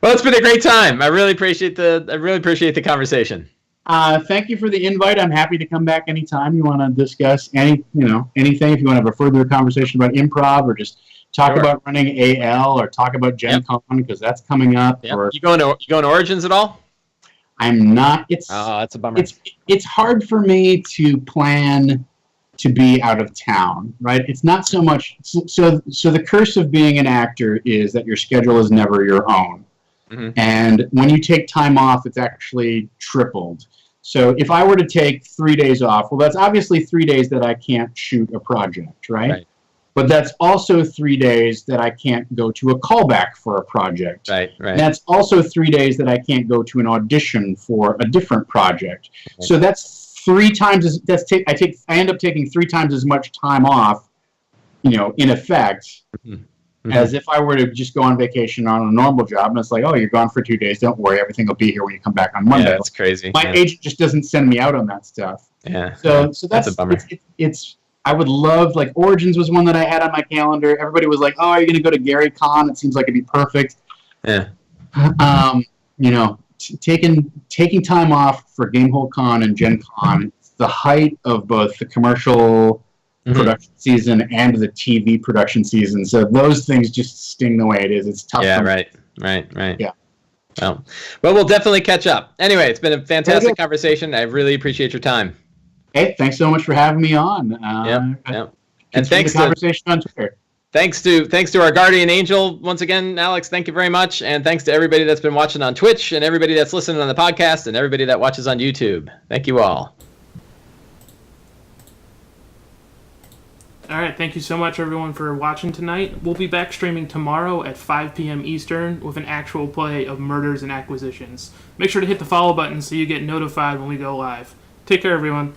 Well, it's been a great time. I really appreciate the conversation. Thank you for the invite. I'm happy to come back anytime you want to discuss anything. If you want to have a further conversation about improv, or just talk about running AL, or talk about Gen Con, because that's coming up. Yep. You going to Origins at all? I'm not. That's a bummer. It's hard for me to plan to be out of town, right? It's not so much. So the curse of being an actor is that your schedule is never your own. Mm-hmm. And when you take time off, it's actually tripled. So if I were to take 3 days off, well, that's obviously 3 days that I can't shoot a project, right? But that's also 3 days that I can't go to a callback for a project. Right. And that's also 3 days that I can't go to an audition for a different project. Right. So that's 3 times I end up taking 3 times as much time off, in effect, as if I were to just go on vacation on a normal job. And it's like, oh, you're gone for 2 days. Don't worry, everything will be here when you come back on Monday. Yeah, that's crazy. My agent just doesn't send me out on that stuff. Yeah. So that's a bummer. It's I would love, like, Origins was one that I had on my calendar. Everybody was like, oh, are you going to go to Gary Con? It seems like it'd be perfect. Yeah. Taking time off for Gamehole Con and Gen Con, it's the height of both the commercial production season and the TV production season. So those things just sting the way it is. It's tough. Yeah, right. Yeah. Well, we'll definitely catch up. Anyway, it's been a fantastic conversation. I really appreciate your time. Hey, thanks so much for having me on. Yep. And thanks to the conversation on Twitter. Thanks to our guardian angel once again, Alex. Thank you very much, and thanks to everybody that's been watching on Twitch, and everybody that's listening on the podcast, and everybody that watches on YouTube. Thank you all. All right, thank you so much, everyone, for watching tonight. We'll be back streaming tomorrow at 5 p.m. Eastern with an actual play of Murders and Acquisitions. Make sure to hit the follow button so you get notified when we go live. Take care, everyone.